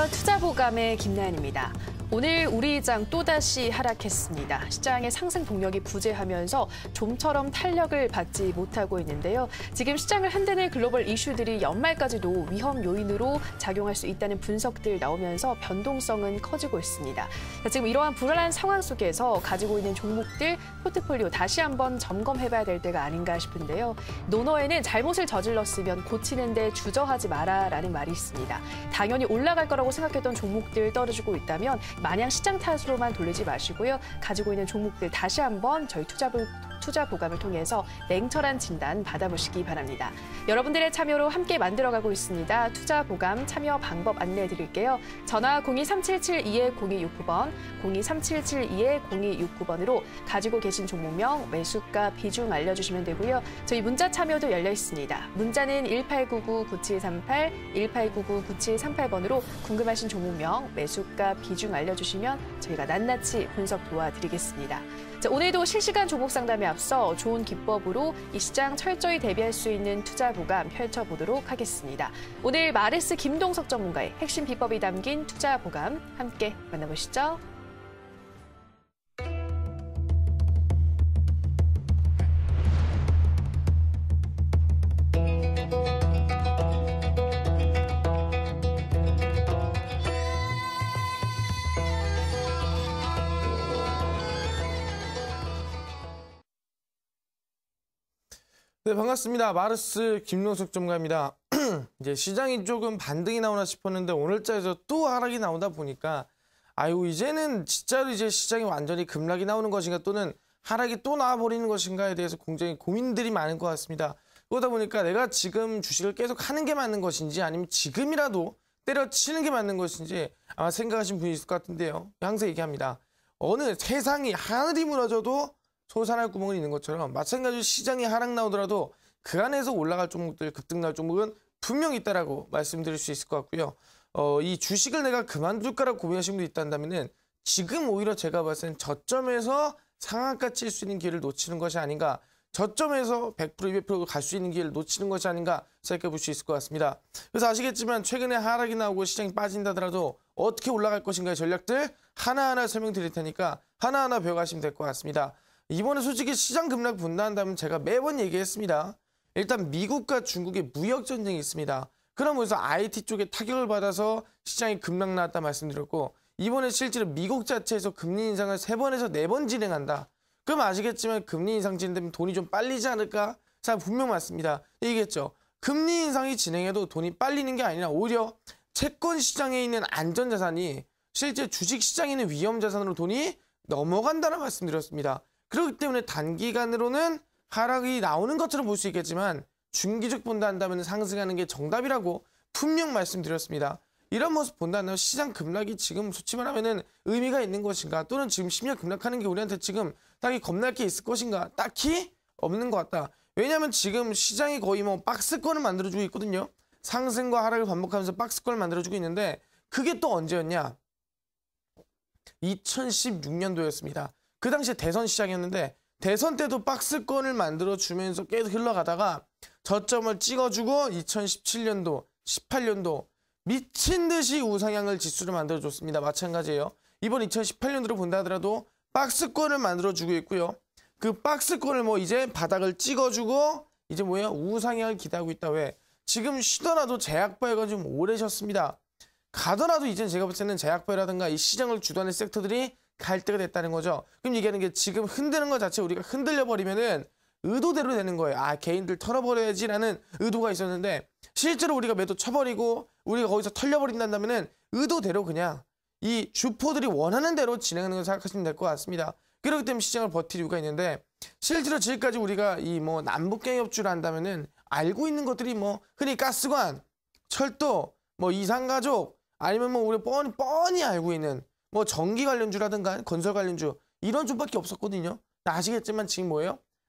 투자보감의 김나연입니다. 오늘 우리장 또다시 하락했습니다. 시장의 상승 동력이 부재하면서 좀처럼 탄력을 받지 못하고 있는데요. 지금 시장을 흔드는 글로벌 이슈들이 연말까지도 위험 요인으로 작용할 수 있다는 분석들 나오면서 변동성은 커지고 있습니다. 지금 이러한 불안한 상황 속에서 가지고 있는 종목들 포트폴리오 다시 한번 점검해봐야 될 때가 아닌가 싶은데요. 논어에는 잘못을 저질렀으면 고치는 데 주저하지 마라라는 말이 있습니다. 당연히 올라갈 거라고 생각했던 종목들 떨어지고 있다면 마냥 시장 탓으로만 돌리지 마시고요. 가지고 있는 종목들 다시 한번 저희 투자보감을 통해서 냉철한 진단 받아보시기 바랍니다. 여러분들의 참여로 함께 만들어가고 있습니다. 투자보감 참여 방법 안내해 드릴게요. 전화 023772-0269번, 023772-0269번으로 가지고 계신 종목명, 매수가, 비중 알려주시면 되고요. 저희 문자 참여도 열려 있습니다. 문자는 1899-9738, 1899-9738번으로 궁금하신 종목명, 매수가, 비중 알려주시면 저희가 낱낱이 분석 도와드리겠습니다. 자, 오늘도 실시간 종목 상담에 앞서 좋은 기법으로 이 시장 철저히 대비할 수 있는 투자보감 펼쳐보도록 하겠습니다. 오늘 마르스 김동석 전문가의 핵심 비법이 담긴 투자보감 함께 만나보시죠. 네, 반갑습니다. 마르스 김동석 전문가입니다. 이제 시장이 조금 반등이 나오나 싶었는데 오늘자에서 또 하락이 나오다 보니까 이제는 진짜로 이제 시장이 완전히 급락이 나오는 것인가 또는 하락이 또 나와버리는 것인가에 대해서 굉장히 고민들이 많은 것 같습니다. 그러다 보니까 내가 지금 주식을 계속 하는 게 맞는 것인지 아니면 지금이라도 때려치는 게 맞는 것인지 아마 생각하신 분이 있을 것 같은데요. 항상 얘기합니다. 어느 세상이 하늘이 무너져도 솟아날 구멍은 있는 것처럼 마찬가지로 시장이 하락 나오더라도 그 안에서 올라갈 종목들, 급등 날 종목은 분명히 있다라고 말씀드릴 수 있을 것 같고요. 이 주식을 내가 그만둘까라고 고민하시는 분이 있다면 지금 오히려 제가 봤을 땐 저점에서 상한가 칠 수 있는 기회를 놓치는 것이 아닌가, 저점에서 100%, 200% 갈 수 있는 기회를 놓치는 것이 아닌가 생각해 볼 수 있을 것 같습니다. 그래서 아시겠지만 최근에 하락이 나오고 시장이 빠진다더라도 어떻게 올라갈 것인가의 전략들 하나하나 설명드릴 테니까 하나하나 배워가시면 될 것 같습니다. 이번에 솔직히 시장 급락 분다한다면 제가 매번 얘기했습니다. 일단 미국과 중국의 무역 전쟁이 있습니다. 그러면서 IT 쪽에 타격을 받아서 시장이 급락 나왔다 말씀드렸고, 이번에 실제로 미국 자체에서 금리 인상을 3번에서 4번 진행한다. 그럼 아시겠지만 금리 인상 진행되면 돈이 좀 빨리지 않을까? 자, 분명 맞습니다. 얘기했죠. 금리 인상이 진행해도 돈이 빨리는 게 아니라 오히려 채권 시장에 있는 안전자산이 실제 주식 시장에 있는 위험자산으로 돈이 넘어간다는 말씀드렸습니다. 그렇기 때문에 단기간으로는 하락이 나오는 것처럼 볼 수 있겠지만 중기적 본다 한다면 상승하는 게 정답이라고 분명 말씀드렸습니다. 이런 모습 본다 한다면 시장 급락이 지금 솔직히 말하면 의미가 있는 것인가, 또는 지금 10년 급락하는 게 우리한테 지금 딱히 겁날 게 있을 것인가, 딱히 없는 것 같다. 왜냐하면 지금 시장이 거의 박스권을 만들어주고 있거든요. 상승과 하락을 반복하면서 박스권을 만들어주고 있는데 그게 또 언제였냐? 2016년도였습니다. 그 당시에 대선 시장이었는데 대선 때도 박스권을 만들어주면서 계속 흘러가다가 저점을 찍어주고 2017년도, 18년도 미친 듯이 우상향을 지수를 만들어줬습니다. 마찬가지예요. 이번 2018년도로 본다 하더라도 박스권을 만들어주고 있고요. 그 박스권을 이제 바닥을 찍어주고 이제 우상향을 기대하고 있다. 왜? 지금 쉬더라도 제약바이오가 좀 오래 쉬었습니다. 가더라도 이제 제가 볼 때는 제약바이오라든가 이 시장을 주도하는 섹터들이 갈 때가 됐다는 거죠. 그럼 얘기하는 게 지금 흔드는 것 자체 우리가 흔들려버리면은 의도대로 되는 거예요. 개인들 털어버려야지라는 의도가 있었는데 실제로 우리가 매도 쳐버리고 우리가 거기서 털려버린다면은 의도대로 그냥 이 주포들이 원하는 대로 진행하는 걸 생각하시면 될 것 같습니다. 그렇기 때문에 시장을 버틸 이유가 있는데 실제로 지금까지 우리가 이 남북경협주를 한다면은 알고 있는 것들이 흔히 가스관, 철도, 이산가족 아니면 우리 뻔히 알고 있는 전기 관련주라든가 건설 관련주 이런 주밖에 없었거든요. 아시겠지만 지금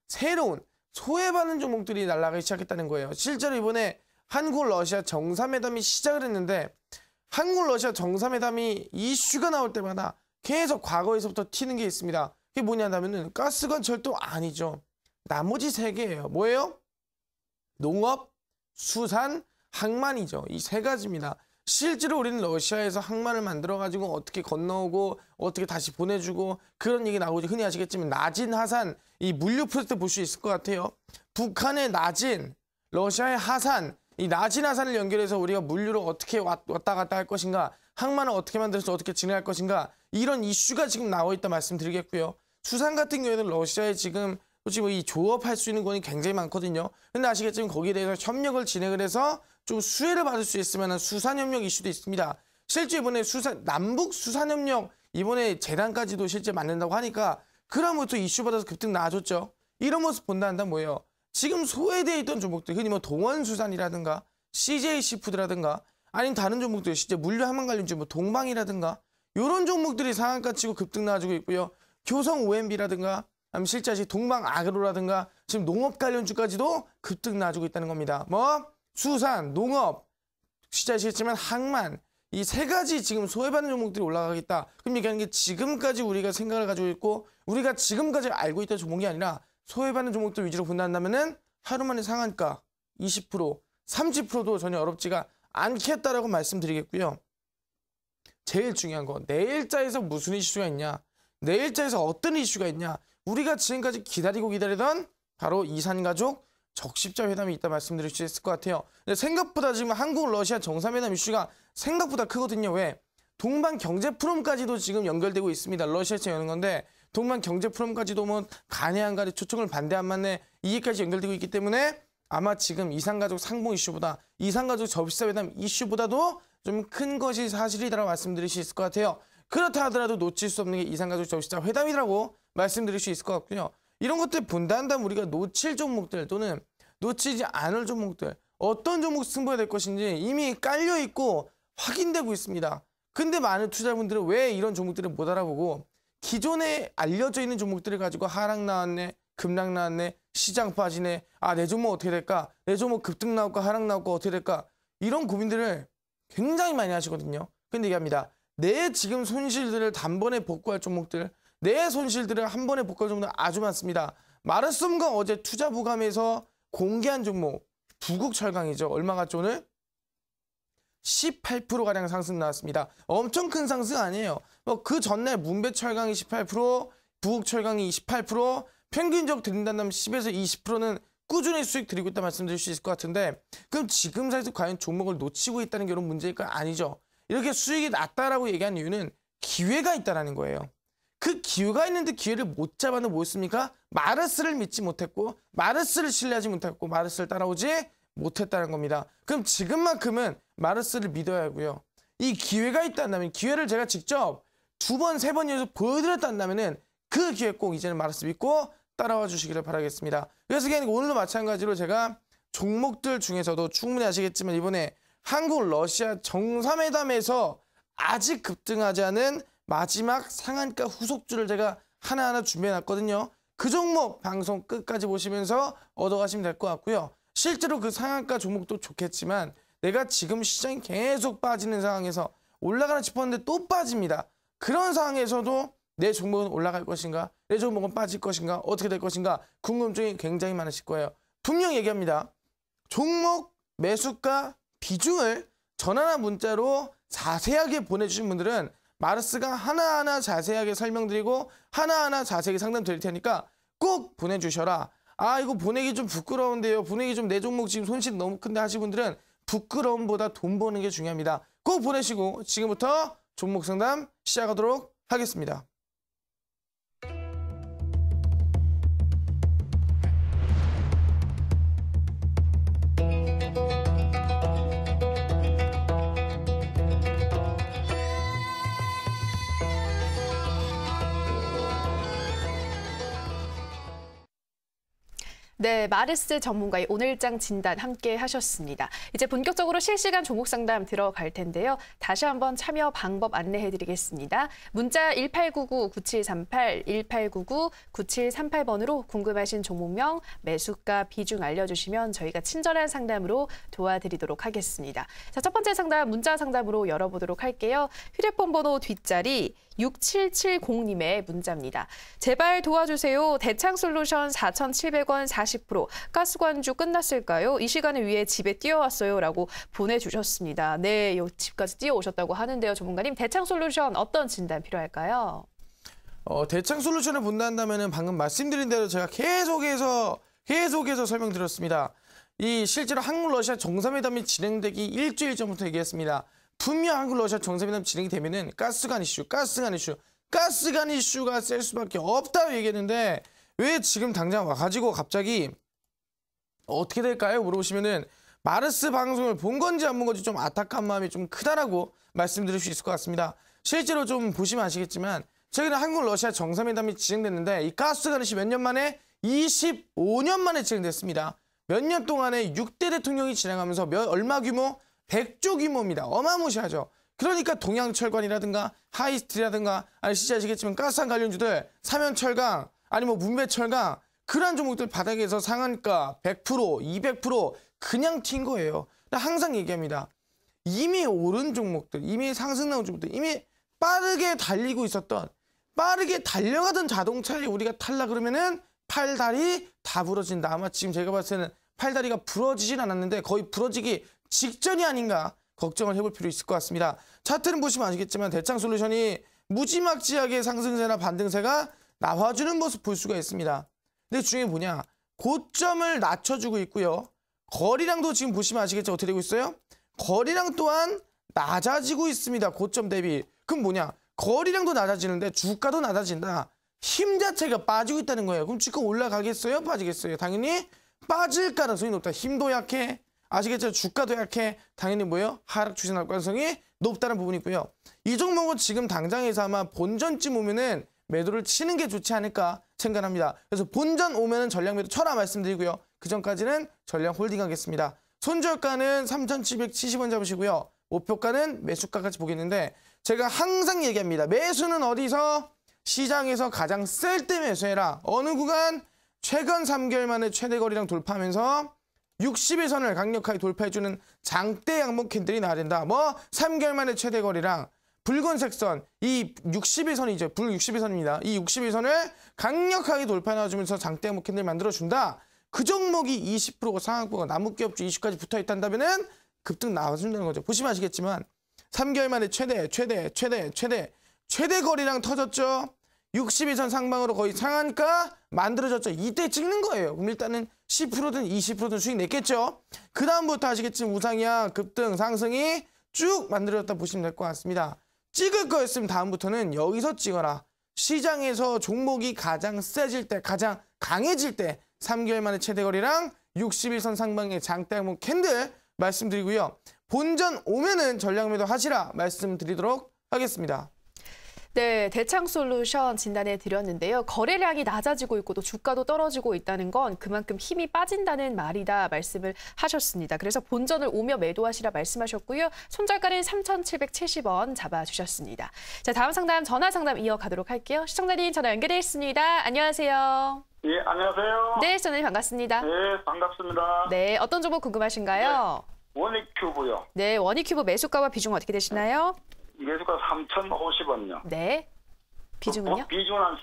새로운 소외받는 종목들이 날아가기 시작했다는 거예요. 실제로 이번에 한국 러시아 정상회담이 시작을 했는데 한국 러시아 정상회담이 이슈가 나올 때마다 계속 과거에서부터 튀는 게 있습니다. 그게 뭐냐면은 가스관 철도 아니죠. 나머지 3개예요. 뭐예요? 농업, 수산, 항만이죠. 이 3가지입니다. 실제로 우리는 러시아에서 항만을 만들어가지고 어떻게 건너오고 어떻게 다시 보내주고 그런 얘기 나오죠. 흔히 아시겠지만 나진 하산 이 물류 프로젝트 볼 수 있을 것 같아요. 북한의 나진, 러시아의 하산, 이 나진 하산을 연결해서 우리가 물류를 어떻게 왔다 갔다 할 것인가, 항만을 어떻게 만들어서 어떻게 진행할 것인가 이런 이슈가 지금 나와 있다 말씀드리겠고요. 수산 같은 경우에는 러시아에 지금 솔직히 뭐 이 조업할 수 있는 권이 굉장히 많거든요. 근데 아시겠지만 거기에 대해서 협력을 진행을 해서 좀 수혜를 받을 수 있으면 수산협력 이슈도 있습니다. 실제 이번에 남북 수산협력 이번에 재단까지도 실제 만든다고 하니까 그다음부터 이슈 받아서 급등 나아졌죠. 이런 모습 본다 한다면 뭐예요? 지금 소외되어 있던 종목들, 흔히 뭐 동원수산이라든가 CJ시푸드라든가 아니면 다른 종목들, 실제 물류 항만 관련주 뭐 동방이라든가 이런 종목들이 상한가 치고 급등 나아지고 있고요. 교성 OMB라든가 아니면 실제 동방아그로라든가 지금 농업 관련주까지도 급등 나아지고 있다는 겁니다. 뭐 수산, 농업, 진짜 아시겠지만 항만 이 세 가지 지금 소외받는 종목들이 올라가겠다. 그럼 얘기하는 게 지금까지 우리가 생각을 가지고 있고 우리가 지금까지 알고 있던 종목이 아니라 소외받는 종목들 위주로 본다면은 하루 만에 상한가 20%, 30%도 전혀 어렵지가 않겠다라고 말씀드리겠고요. 제일 중요한 거 내일자에서 무슨 이슈가 있냐, 내일자에서 어떤 이슈가 있냐, 우리가 지금까지 기다리던 바로 이산가족 적십자 회담이 있다 말씀드릴 수 있을 것 같아요. 근데 생각보다 지금 한국 러시아 정상회담 이슈가 생각보다 크거든요. 왜? 동반경제포럼까지도 지금 연결되고 있습니다. 러시아에서 여는 건데 동반경제포럼까지도 뭐 간에 안 간에 초청을 반대 안 맞네 이게까지 연결되고 있기 때문에 아마 지금 이산가족 상봉 이슈보다 이산가족 접시사 회담 이슈보다도 좀 큰 것이 사실이라고 말씀드릴 수 있을 것 같아요. 그렇다 하더라도 놓칠 수 없는 게 이산가족 접시사 회담이라고 말씀드릴 수 있을 것 같고요. 이런 것들 본다 한다면 우리가 놓칠 종목들 또는 놓치지 않을 종목들 어떤 종목 승부가 될 것인지 이미 깔려있고 확인되고 있습니다. 근데 많은 투자분들은 왜 이런 종목들을 못 알아보고 기존에 알려져 있는 종목들을 가지고 하락 나왔네, 급락 나왔네, 시장 빠지네, 아 내 종목 어떻게 될까, 내 종목 급등 나올까 하락 나올까 어떻게 될까 이런 고민들을 굉장히 많이 하시거든요. 근데 얘기합니다. 내 지금 손실들을 단번에 복구할 종목들, 내 손실들을 한 번에 복구할 종목들 아주 많습니다. 마르솜과 어제 투자부감에서 공개한 종목 부국철강이죠. 얼마 갔죠 오늘? 18%가량 상승 나왔습니다. 엄청 큰 상승 아니에요. 뭐 그 전날 문배철강이 18%, 부국철강이 28%, 평균적 드린다면 10에서 20%는 꾸준히 수익 드리고 있다 말씀드릴 수 있을 것 같은데 그럼 지금 사이에서 과연 종목을 놓치고 있다는 게 이런 문제일까? 아니죠. 이렇게 수익이 낮다라고 얘기한 이유는 기회가 있다는 거예요. 그 기회가 있는데 기회를 못 잡아는 뭐였습니까? 마르스를 믿지 못했고 마르스를 신뢰하지 못했고 마르스를 따라오지 못했다는 겁니다. 그럼 지금만큼은 마르스를 믿어야 하고요. 이 기회가 있다면 기회를 제가 직접 2번, 3번 연속 보여드렸다면은 그 기회 꼭 이제는 마르스 믿고 따라와 주시기를 바라겠습니다. 그래서 오늘도 마찬가지로 제가 종목들 중에서도 충분히 아시겠지만 이번에 한국 러시아 정상회담에서 아직 급등하지 않은 마지막 상한가 후속주를 제가 하나하나 준비해놨거든요. 그 종목 방송 끝까지 보시면서 얻어가시면 될 것 같고요. 실제로 그 상한가 종목도 좋겠지만 내가 지금 시장이 계속 빠지는 상황에서 올라가나 싶었는데 또 빠집니다. 그런 상황에서도 내 종목은 올라갈 것인가? 내 종목은 빠질 것인가? 어떻게 될 것인가? 궁금증이 굉장히 많으실 거예요. 분명 얘기합니다. 종목, 매수가, 비중을 전화나 문자로 자세하게 보내주신 분들은 마르스가 하나하나 자세하게 설명드리고 하나하나 자세하게 상담드릴 테니까 꼭 보내주셔라. 아 이거 보내기 좀 부끄러운데요. 보내기 좀 내 종목 지금 손실 너무 큰데 하시는 분들은 부끄러움보다 돈 버는 게 중요합니다. 꼭 보내시고 지금부터 종목 상담 시작하도록 하겠습니다. 네, 마르스 전문가의 오늘장 진단 함께 하셨습니다. 이제 본격적으로 실시간 종목 상담 들어갈 텐데요. 다시 한번 참여 방법 안내해드리겠습니다. 문자 1899-9738, 1899-9738번으로 궁금하신 종목명, 매수가, 비중 알려주시면 저희가 친절한 상담으로 도와드리도록 하겠습니다. 자, 첫 번째 상담 문자 상담으로 열어보도록 할게요. 휴대폰 번호 뒷자리 6770님의 문자입니다. 제발 도와주세요. 대창솔루션 4,700원 40%. 가스관주 끝났을까요? 이 시간을 위해 집에 뛰어왔어요. 라고 보내주셨습니다. 네, 집까지 뛰어오셨다고 하는데요. 전문가님, 대창솔루션 어떤 진단 필요할까요? 대창솔루션을 본다면 방금 말씀드린 대로 제가 계속해서 설명드렸습니다. 실제로 한국 러시아 정상회담이 진행되기 일주일 전부터 얘기했습니다. 분명 한국 러시아 정상회담 진행이 되면은 가스관 이슈가 셀 수밖에 없다고 얘기했는데 왜 지금 당장 와가지고 갑자기 어떻게 될까요? 물어보시면은 마르스 방송을 본 건지 안 본 건지 좀 안타까운 마음이 좀 크다라고 말씀드릴 수 있을 것 같습니다. 실제로 좀 보시면 아시겠지만 최근에 한국 러시아 정상회담이 진행됐는데 이 가스관 이슈 몇 년 만에 25년 만에 진행됐습니다. 몇 년 동안에 6대 대통령이 진행하면서 얼마 규모? 100조 규모입니다. 어마무시하죠. 그러니까 동양철관이라든가 하이스트리라든가 아시지 아시겠지만 가스관 관련주들 삼연철강 아니면 문배철강 그런 종목들 바닥에서 상한가 100%, 200% 그냥 튄 거예요. 항상 얘기합니다. 이미 오른 종목들, 이미 상승 나온 종목들, 이미 빠르게 달리고 있었던 빠르게 달려가던 자동차에 우리가 탈라 그러면은 팔다리 다 부러진다. 아마 지금 제가 봤을 때는 팔다리가 부러지진 않았는데 거의 부러지기 직전이 아닌가 걱정을 해볼 필요 있을 것 같습니다. 차트는 보시면 아시겠지만 대창솔루션이 무지막지하게 상승세나 반등세가 나와주는 모습 볼 수가 있습니다. 근데 중요한 게 뭐냐? 고점을 낮춰주고 있고요. 거리량도 지금 보시면 아시겠죠? 어떻게 되고 있어요? 거리량 또한 낮아지고 있습니다. 고점 대비. 그럼 뭐냐? 거리량도 낮아지는데 주가도 낮아진다. 힘 자체가 빠지고 있다는 거예요. 그럼 주가 올라가겠어요? 빠지겠어요? 당연히 빠질 가능성이 높다. 힘도 약해. 아시겠죠? 주가도 약해. 당연히 뭐예요? 하락 추진할 가능성이 높다는 부분이 있고요. 이 종목은 지금 당장에서 아마 본전쯤 오면은 매도를 치는 게 좋지 않을까 생각합니다. 그래서 본전 오면은 전량 매도 쳐라 말씀드리고요. 그 전까지는 전량 홀딩 하겠습니다. 손절가는 3,770원 잡으시고요. 목표가는 매수가까지 보겠는데 제가 항상 얘기합니다. 매수는 어디서? 시장에서 가장 셀 때 매수해라. 어느 구간? 최근 3개월 만에 최대 거리량 돌파하면서 60일 선을 강력하게 돌파해주는 장대 양봉 캔들이 나야 된다. 3개월 만에 최대 거리량 붉은색 선, 이 60일 선이죠. 붉 60일 선입니다. 이 60일 선을 강력하게 돌파해주면서 장대 양봉 캔들 만들어준다. 그 종목이 20%가 상한가가 남북기업주 이슈까지 붙어있다면은 급등 나와준다는 거죠. 보시면 아시겠지만 3개월 만에 최대 거리량 터졌죠. 62선 상방으로 거의 상한가 만들어졌죠. 이때 찍는 거예요. 그럼 일단은 10%든 20%든 수익 냈겠죠. 그 다음부터 아시겠지만 우상향, 급등, 상승이 쭉 만들어졌다 보시면 될 것 같습니다. 찍을 거였으면 다음부터는 여기서 찍어라. 시장에서 종목이 가장 세질 때, 가장 강해질 때 3개월 만에 최대 거리랑 61선 상방의 장대 양봉 캔들 말씀드리고요. 본전 오면은 전량 매도 하시라 말씀드리도록 하겠습니다. 네, 대창솔루션 진단해 드렸는데요. 거래량이 낮아지고 있고 또 주가도 떨어지고 있다는 건 그만큼 힘이 빠진다는 말이다 말씀을 하셨습니다. 그래서 본전을 오며 매도하시라 말씀하셨고요. 손절가는 3,770원 잡아주셨습니다. 자, 다음 상담 전화 상담 이어가도록 할게요. 시청자님 전화 연결돼 있습니다. 안녕하세요. 예, 안녕하세요. 네, 시청자님 반갑습니다. 네, 반갑습니다. 네, 어떤 종목 궁금하신가요? 네, 원익큐브요. 네, 원익큐브 매수가와 비중 어떻게 되시나요? 매수가 3,050원요. 네. 비중은요? 비중은 한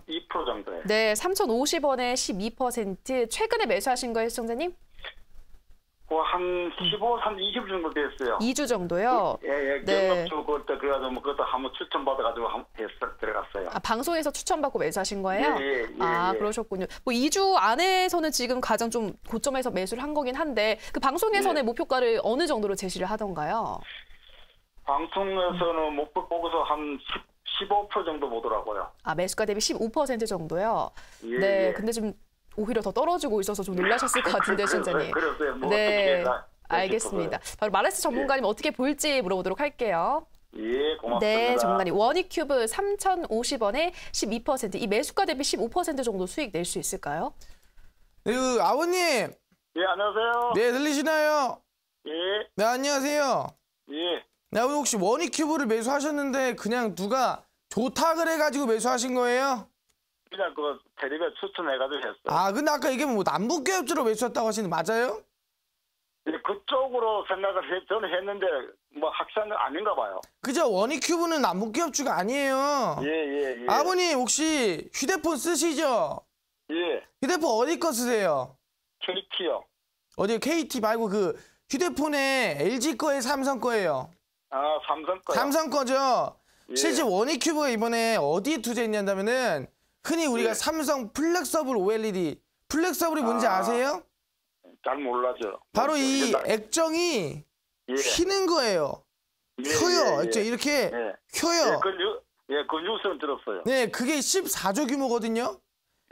2% 정도예요. 네, 3,050원에 12%. 최근에 매수하신 거예요, 시청자님? 한 15, 한 20 정도 됐어요. 2주 정도요? 예, 네. 경력주 그래가지고 그것도 한번 추천받아가지고 들어갔어요. 아, 방송에서 추천받고 매수하신 거예요? 예. 그러셨군요. 2주 안에서는 지금 가장 좀 고점에서 매수를 한 거긴 한데 그 방송에서는 목표가를 어느 정도로 제시를 하던가요? 방송에서는 목표 보고서 한 15% 정도 보더라고요. 아, 매수가 대비 15% 정도요? 예, 네, 근데 좀 오히려 더 떨어지고 있어서 좀 놀라셨을 것 같은데, 신자님. 그래서요. 네, 알겠습니다. 바로 마르스 전문가님 어떻게 볼지 물어보도록 할게요. 예, 고맙습니다. 네, 전문가님. 원익큐브 3,050원에 12%, 이 매수가 대비 15% 정도 수익 낼 수 있을까요? 네, 아버님. 예, 안녕하세요. 네, 들리시나요? 예, 네, 안녕하세요. 예. 네, 아버님 혹시 원익큐브를 매수하셨는데 그냥 누가 좋다 그래가지고 매수하신 거예요? 그냥 그 텔레비에 추천해가지고 했어요. 아, 근데 아까 이게 뭐 남북기업주로 매수했다고 하시는데 맞아요? 예, 그쪽으로 생각을 저는 했는데 뭐 확실한 건 아닌가 봐요. 그죠? 원익큐브는 남북기업주가 아니에요. 예. 아버님 혹시 휴대폰 쓰시죠? 예. 휴대폰 어디 거 쓰세요? KT요. 어디 KT 말고 그 휴대폰에 LG 거예요, 삼성 거예요? 아, 삼성 거요. 삼성 거죠. 예. 실제 워니큐브가 이번에 어디에 투자했냐면은 흔히 우리가 예. 삼성 플렉서블 OLED 플렉서블이 뭔지 아세요? 잘 몰라죠. 바로 이 나- 액정이 예. 휘는 거예요. 예, 켜요. 예, 액정 이렇게 예. 켜요. 그 뉴스는 들었어요. 네, 그게 14조 규모거든요.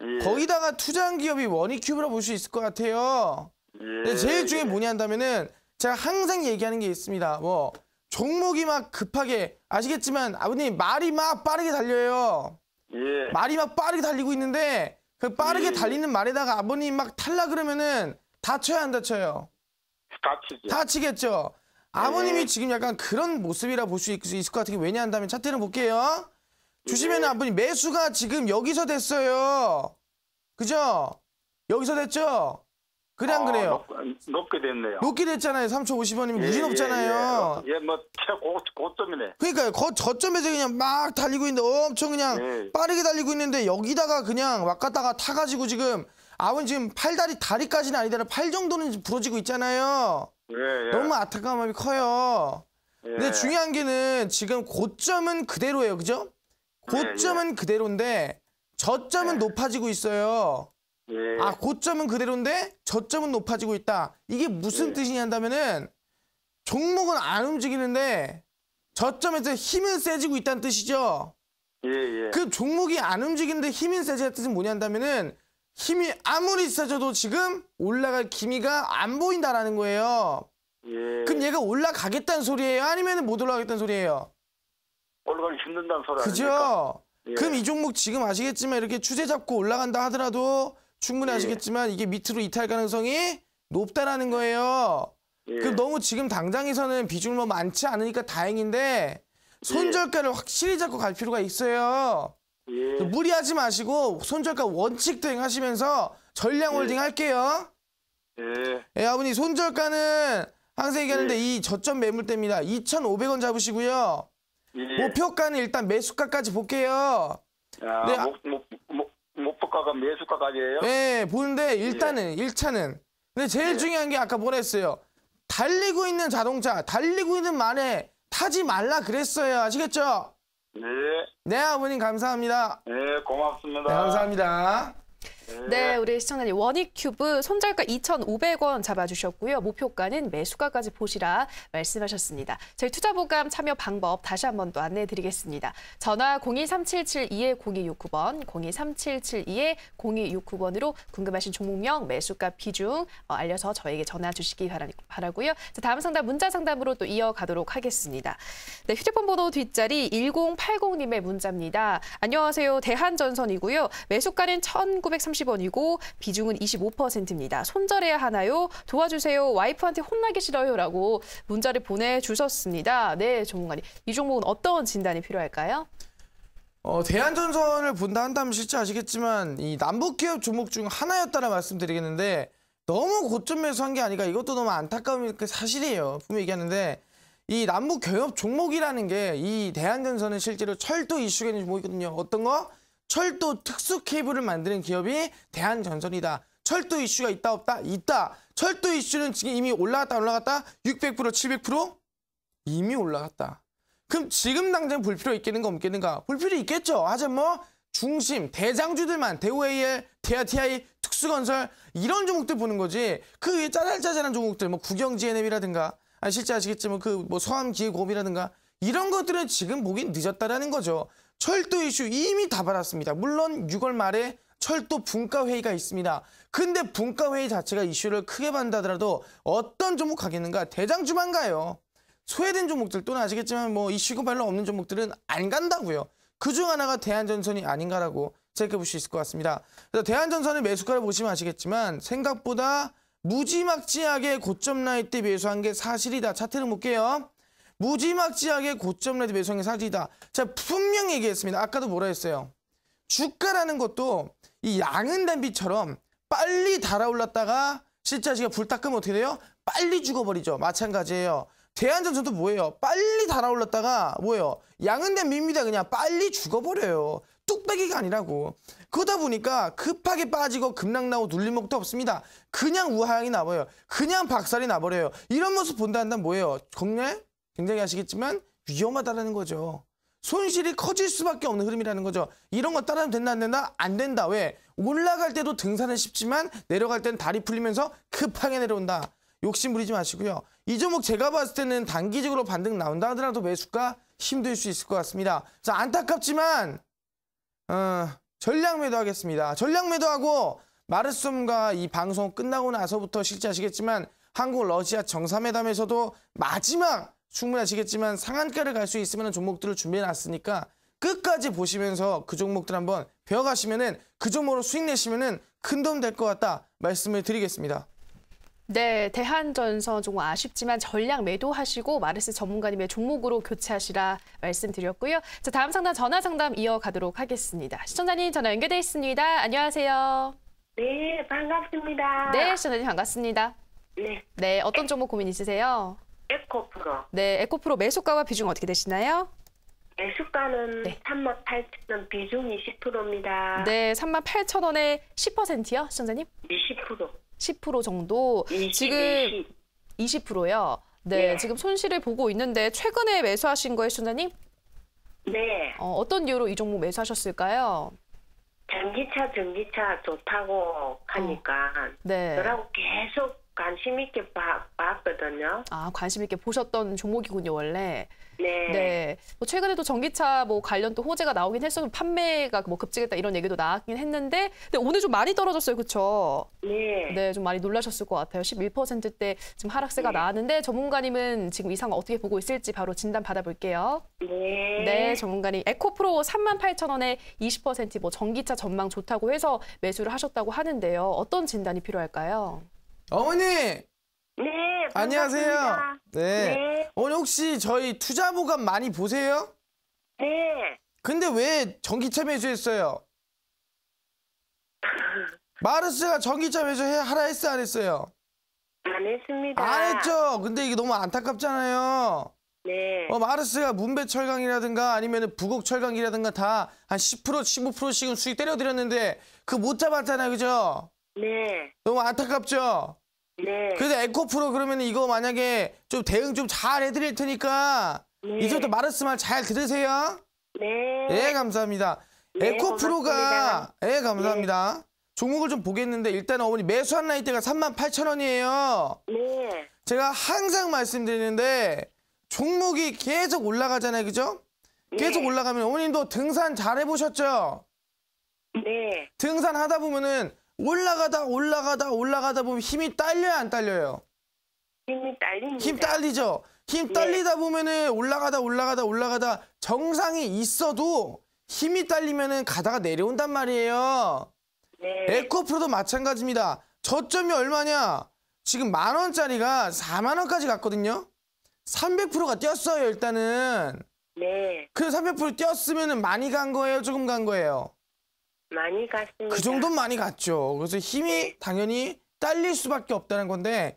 예. 거기다가 투자한 기업이 워니큐브라 볼 수 있을 것 같아요. 예. 근데 제일 중요한 게 뭐냐 한다면은 제가 항상 얘기하는 게 있습니다. 뭐 종목이 막 급하게 아시겠지만 아버님 말이 막 빠르게 달려요. 예. 말이 막 빠르게 달리고 있는데 그 빠르게 예. 달리는 말에다가 아버님 막 탈라 그러면은 다쳐야 안 다쳐요? 다치죠. 다치겠죠. 아버님이 예. 지금 약간 그런 모습이라 볼 수 있을 것 같은 게 왜냐 한다면 차트를 볼게요. 주시면 예. 아버님 매수가 지금 여기서 됐어요. 그죠? 여기서 됐죠? 그래 안 그래요? 높게 됐네요. 높게 됐잖아요. 3,050원이면 예, 무지 높잖아요. 예, 뭐 최고점이네. 그러니까요. 저점에서 그냥 막 달리고 있는데 엄청 그냥 예. 빠르게 달리고 있는데 여기다가 그냥 막 갔다가 타가지고 지금 아버님 지금 다리까지는 아니더라 팔 정도는 부러지고 있잖아요. 예, 예. 너무 안타까운 마음이 커요. 예. 근데 중요한 게는 지금 고점은 그대로예요. 그죠? 고점은 그대로인데 저점은 예. 높아지고 있어요. 예. 아, 고점은 그대로인데 저점은 높아지고 있다. 이게 무슨 예. 뜻이냐 한다면은 종목은 안 움직이는데 저점에서 힘은 세지고 있다는 뜻이죠. 예, 예. 그 종목이 안 움직이는데 힘이 세지는 뜻은 뭐냐 한다면은 힘이 아무리 세져도 지금 올라갈 기미가 안 보인다라는 거예요. 예. 그럼 얘가 올라가겠다는 소리예요? 아니면 못 올라가겠다는 소리예요? 올라가기 힘든다는 소리 아닙니까? 그죠? 예. 그럼 이 종목 지금 아시겠지만 이렇게 추세 잡고 올라간다 하더라도 충분히 예. 아시겠지만 이게 밑으로 이탈 가능성이 높다라는 거예요. 예. 그럼 너무 지금 당장에서는 비중이 뭐 많지 않으니까 다행인데 손절가를 확실히 잡고 갈 필요가 있어요. 예. 무리하지 마시고 손절가 원칙 대응하시면서 전량 예. 홀딩 할게요. 예. 예, 아버님 손절가는 항상 얘기하는데 이 저점 매물대입니다. 2,500원 잡으시고요. 예. 목표가는 일단 매수가까지 볼게요. 아, 네, 목표가가 매수가까지예요? 예, 보는데 일단은 1차는. 근데 제일 예. 중요한 게 아까 뭐라 했어요? 달리고 있는 자동차, 달리고 있는 말에 타지 말라 그랬어요. 아시겠죠? 예. 네, 아버님 감사합니다. 예, 고맙습니다. 네, 감사합니다. 네, 우리 시청자님 워니큐브 손절가 2,500원 잡아주셨고요. 목표가는 매수가까지 보시라 말씀하셨습니다. 저희 투자보감 참여 방법 다시 한 번 더 안내해드리겠습니다. 전화 02377-0269번, 02377-0269번으로 궁금하신 종목명, 매수가 비중 알려서 저에게 전화 주시기 바라고요. 자, 다음 상담 문자 상담으로 또 이어가도록 하겠습니다. 네, 휴대폰 번호 뒷자리 1080님의 문자입니다. 안녕하세요. 대한전선이고요. 매수가는 1,930원이고 비중은 25%입니다. 손절해야 하나요? 도와주세요. 와이프한테 혼나기 싫어요라고 문자를 보내주셨습니다. 네, 전문가님. 이 종목은 어떤 진단이 필요할까요? 대한전선을 본다 한다면 실제 아시겠지만 이 남북기업 종목 중 하나였다라 말씀드리겠는데 너무 고점 매수한 게 아니라 이것도 너무 안타까운 게 사실이에요. 분명히 얘기하는데 이 남북경협 종목이라는 게 이 대한전선은 실제로 철도 이슈가 있는 종목이거든요. 어떤 거? 철도 특수 케이블을 만드는 기업이 대한전선이다. 철도 이슈가 있다 없다? 있다. 철도 이슈는 지금 이미 올라갔다 600% 700% 이미 올라갔다. 그럼 지금 당장 볼 필요 있겠는가 없겠는가? 볼 필요 있겠죠. 하지만 뭐 중심 대장주들만 대우AL, TI, 특수건설 이런 종목들 보는 거지. 그 위에 짜잘짜잘한 종목들 뭐 국영GNM이라든가 실제 아시겠지만 그 뭐 서암기계공업이라든가 이런 것들은 지금 보긴 늦었다라는 거죠. 철도 이슈 이미 다 받았습니다. 물론 6월 말에 철도 분과회의가 있습니다. 근데 분과회의 자체가 이슈를 크게 받는다더라도 어떤 종목 가겠는가? 대장주만 가요. 소외된 종목들 또는 아시겠지만 뭐 이슈가 별로 없는 종목들은 안 간다고요. 그중 하나가 대한전선이 아닌가라고 생각해 볼 수 있을 것 같습니다. 그래서 대한전선의 매수가를 보시면 아시겠지만 생각보다 무지막지하게 고점 라인 때 매수한 게 사실이다. 차트를 볼게요. 무지막지하게 고점 라인 때 매수한 게 사실이다. 제가 분명히 얘기했습니다. 아까도 뭐라 했어요. 주가라는 것도 이 양은 단비처럼 빨리 달아올랐다가 실제 지가 불 딱 끄면 어떻게 돼요? 빨리 죽어버리죠. 마찬가지예요. 대한전선도 뭐예요? 빨리 달아올랐다가 뭐예요? 양은 단비입니다. 그냥 빨리 죽어버려요. 뚝배기가 아니라고. 그러다 보니까 급하게 빠지고 급락 나고 눌림목도 없습니다. 그냥 우하향이 나버려요. 그냥 박살이 나버려요. 이런 모습 본다 한다면 뭐예요? 정말 굉장히 아시겠지만 위험하다라는 거죠. 손실이 커질 수밖에 없는 흐름이라는 거죠. 이런 거 따라하면 된다 안 된다? 안 된다. 왜? 올라갈 때도 등산은 쉽지만 내려갈 때는 다리 풀리면서 급하게 내려온다. 욕심 부리지 마시고요. 이 종목 제가 봤을 때는 단기적으로 반등 나온다 하더라도 매수가 힘들 수 있을 것 같습니다. 그래서 안타깝지만 전량 매도하겠습니다. 전량 매도하고 마르솜과 이 방송 끝나고 나서부터 실제 아시겠지만 한국 러시아 정상회담에서도 마지막 충분히 아시겠지만 상한가를 갈 수 있으면 종목들을 준비해놨으니까 끝까지 보시면서 그 종목들 한번 배워가시면은 그 종목으로 수익 내시면은 큰 도움 될 것 같다 말씀을 드리겠습니다. 네, 대한전선 조금 아쉽지만 전량 매도하시고 마르스 전문가님의 종목으로 교체하시라 말씀드렸고요. 자, 다음 상담 전화 상담 이어가도록 하겠습니다. 시청자님 전화 연결돼 있습니다. 안녕하세요. 네, 반갑습니다. 네, 시청자님 반갑습니다. 네, 네, 어떤 종목 고민 있으세요? 에코프로. 네, 에코프로 매수가와 비중 어떻게 되시나요? 매수가는 네. 38,000원, 비중 20%입니다. 네, 38,000원에 10%요, 시청자님? 20%. 10% 정도. 20, 지금 20. 20%요. 네, 네. 지금 손실을 보고 있는데 최근에 매수하신 거예요, 시청자님? 네, 어떤 이유로 이 종목 매수하셨을까요? 전기차 좋다고 하니까 네. 저라고 계속 관심 있게 봤거든요. 아, 관심 있게 보셨던 종목이군요, 원래. 네, 네. 뭐 최근에도 전기차 뭐 관련 또 호재가 나오긴 했어서 판매가 뭐 급증했다 이런 얘기도 나왔긴 했는데, 근데 오늘 좀 많이 떨어졌어요, 그렇죠? 네, 네, 좀 많이 놀라셨을 것 같아요. 11%대 지금 하락세가 나왔는데 전문가님은 지금 이 상황 어떻게 보고 있을지 바로 진단 받아볼게요. 네, 네, 전문가님. 에코프로 38,000원에 20% 뭐 전기차 전망 좋다고 해서 매수를 하셨다고 하는데요. 어떤 진단이 필요할까요? 어머니! 네, 안녕하세요. 반갑습니다. 네. 네. 어머니 혹시 저희 투자보감 많이 보세요? 네, 근데 왜 전기차 매수했어요? 마르스가 전기차 매수하라 했어요, 안 했어요? 안 했습니다. 안 했죠. 근데 이게 너무 안타깝잖아요. 네, 마르스가 문배철강이라든가 아니면 부곡철강이라든가 다 한 10% 15%씩은 수익 때려드렸는데 그거 못 잡았잖아요, 그죠? 네, 너무 안타깝죠. 네. 그래서 에코프로 그러면 이거 만약에 좀 대응 좀 잘 해드릴 테니까 네. 이제부터 마르스 말 잘 들으세요. 네. 예, 감사합니다. 네, 에코프로가 예, 감사합니다. 종목을 좀 보겠는데 일단 어머니 매수한 나이대가 38,000원이에요. 네. 제가 항상 말씀드리는데 종목이 계속 올라가잖아요, 그죠? 계속 네. 올라가면 어머님도 등산 잘 해보셨죠? 네. 등산하다 보면은 올라가다 보면 힘이 딸려요, 안 딸려요? 힘이 딸립니다. 힘 딸리죠? 힘 네. 딸리다 보면은 올라가다 정상이 있어도 힘이 딸리면은 가다가 내려온단 말이에요. 네. 에코프로도 마찬가지입니다. 저점이 얼마냐? 지금 10,000원짜리가 40,000원까지 갔거든요. 300%가 뛰었어요, 일단은. 네. 그래서 300% 뛰었으면은 많이 간 거예요, 조금 간 거예요? 많이 갔습니다. 그 정도는 많이 갔죠. 그래서 힘이 당연히 딸릴 수밖에 없다는 건데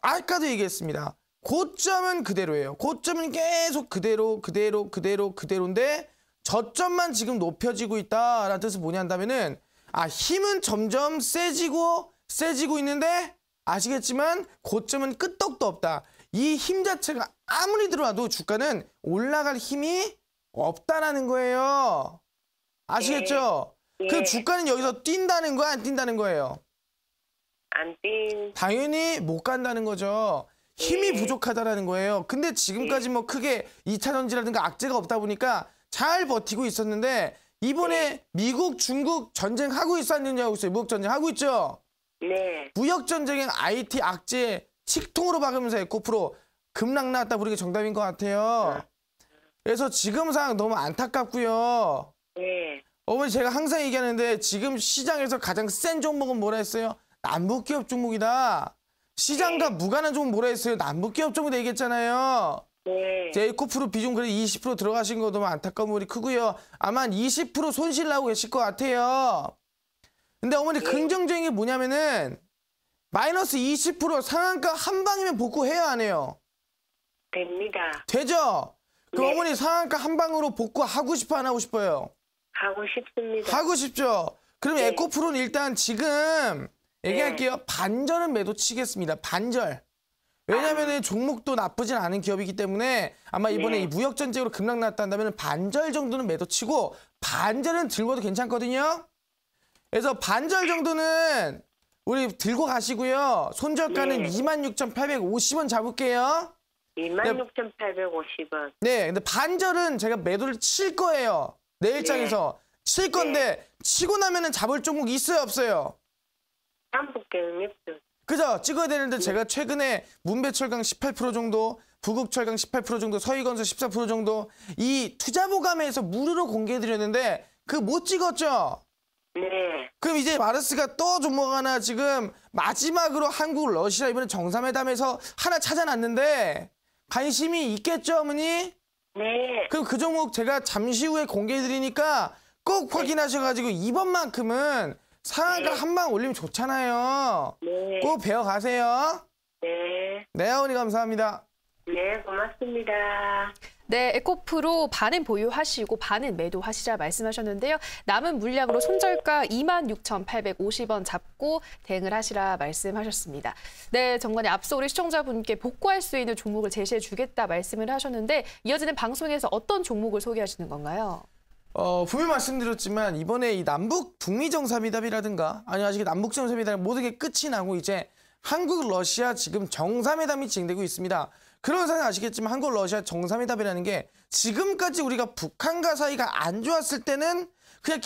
아까도 얘기했습니다. 고점은 그대로예요. 고점은 계속 그대로인데 저점만 지금 높여지고 있다라는 뜻은 뭐냐 한다면은 힘은 점점 세지고 있는데 아시겠지만 고점은 끄떡도 없다. 이 힘 자체가 아무리 들어와도 주가는 올라갈 힘이 없다라는 거예요. 아시겠죠? 네. 그럼 주가는 여기서 뛴다는 거야, 안 뛴다는 거예요? 안 뛴. 당연히 못 간다는 거죠. 힘이 네. 부족하다라는 거예요. 근데 지금까지 뭐 크게 2차 전지라든가 악재가 없다 보니까 잘 버티고 있었는데 이번에 미국, 중국 전쟁하고 있어, 안 하고 있어요? 무역 전쟁 하고 있죠? 네. 무역 전쟁엔 IT 악재 식통으로 박으면서 에코프로 급락 나왔다 부르기 정답인 것 같아요. 그래서 지금 상황 너무 안타깝고요. 네. 어머니 제가 항상 얘기하는데 지금 시장에서 가장 센 종목은 뭐라 했어요? 남북기업 종목이다. 시장과 무관한 종목 뭐라 했어요? 남북기업 종목 얘기했잖아요. 네. 제 에코프로 비중 그래도 20% 들어가신 거 너무 안타까운 부분이 크고요. 아마 한 20% 손실 나고 계실 것 같아요. 근데 어머니 긍정적인 게 뭐냐면은 마이너스 20% 상한가 한 방이면 복구해요, 안 해요? 됩니다. 되죠? 그럼 네. 어머니 상한가 한 방으로 복구하고 싶어, 안 하고 싶어요? 하고 싶습니다. 하고 싶죠? 그럼 네. 에코프로는 일단 지금 얘기할게요. 반절은 매도 치겠습니다. 반절. 왜냐하면 종목도 나쁘진 않은 기업이기 때문에 아마 이번에 네. 이 무역 전쟁으로 급락 났다 한다면 반절 정도는 매도 치고 반절은 들고도 괜찮거든요. 그래서 반절 정도는 우리 들고 가시고요. 손절가는 네. 26,850원 잡을게요. 26,850원. 네, 근데 반절은 제가 매도를 칠 거예요. 내 일장에서 칠 건데 치고 나면은 잡을 종목 있어요, 없어요? 한국경력도. 그죠? 찍어야 되는데 제가 최근에 문배철강 18% 정도, 부국철강 18% 정도, 서희건설 14% 정도 이 투자보감에서 무료로 공개해드렸는데 그 못 찍었죠? 네. 그럼 이제 마르스가 또 종목 하나 지금 마지막으로 한국 러시아 이번에 정상회담에서 하나 찾아놨는데 관심이 있겠죠, 어머니? 네. 그럼 그 종목 제가 잠시 후에 공개해드리니까 꼭 확인하셔가지고 이번만큼은 상한가 네. 한 방 올리면 좋잖아요. 네. 꼭 배워가세요. 네. 네, 어머니 감사합니다. 네, 고맙습니다. 네, 에코프로 반은 보유하시고 반은 매도하시라 말씀하셨는데요. 남은 물량으로 손절가 26,850원 잡고 대응을 하시라 말씀하셨습니다. 네, 정관이 앞서 우리 시청자분께 복구할 수 있는 종목을 제시해 주겠다 말씀을 하셨는데 이어지는 방송에서 어떤 종목을 소개하시는 건가요? 분명히 말씀드렸지만 이번에 이 남북 북미 정상회담이라든가 아니 아직 남북 정상회담 모든 게 끝이 나고 이제 한국 러시아 지금 정상회담이 진행되고 있습니다. 그런 상황 아시겠지만 한국 러시아 정상회담이라는 게 지금까지 우리가 북한과 사이가 안 좋았을 때는 그냥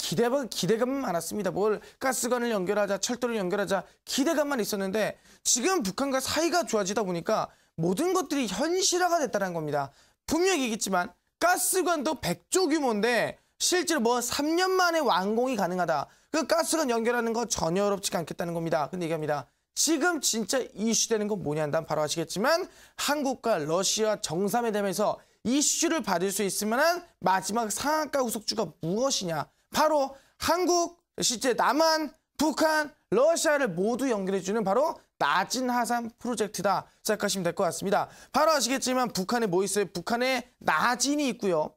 기대감만 많았습니다. 뭘 가스관을 연결하자, 철도를 연결하자 기대감만 있었는데 지금 북한과 사이가 좋아지다 보니까 모든 것들이 현실화가 됐다는 겁니다. 분명히 얘기했지만 가스관도 100조 규모인데 실제로 뭐 3년 만에 완공이 가능하다. 그 가스관 연결하는 거 전혀 어렵지가 않겠다는 겁니다. 근데 얘기합니다. 지금 진짜 이슈되는 건 뭐냐 한다면 바로 아시겠지만 한국과 러시아 정상회담에서 이슈를 받을 수 있을 만한 마지막 상한가 후속주가 무엇이냐. 바로 한국, 실제 남한, 북한, 러시아를 모두 연결해주는 바로 나진 하산 프로젝트다 생각하시면 될 것 같습니다. 바로 아시겠지만 북한에 뭐 있어요? 북한에 나진이 있고요.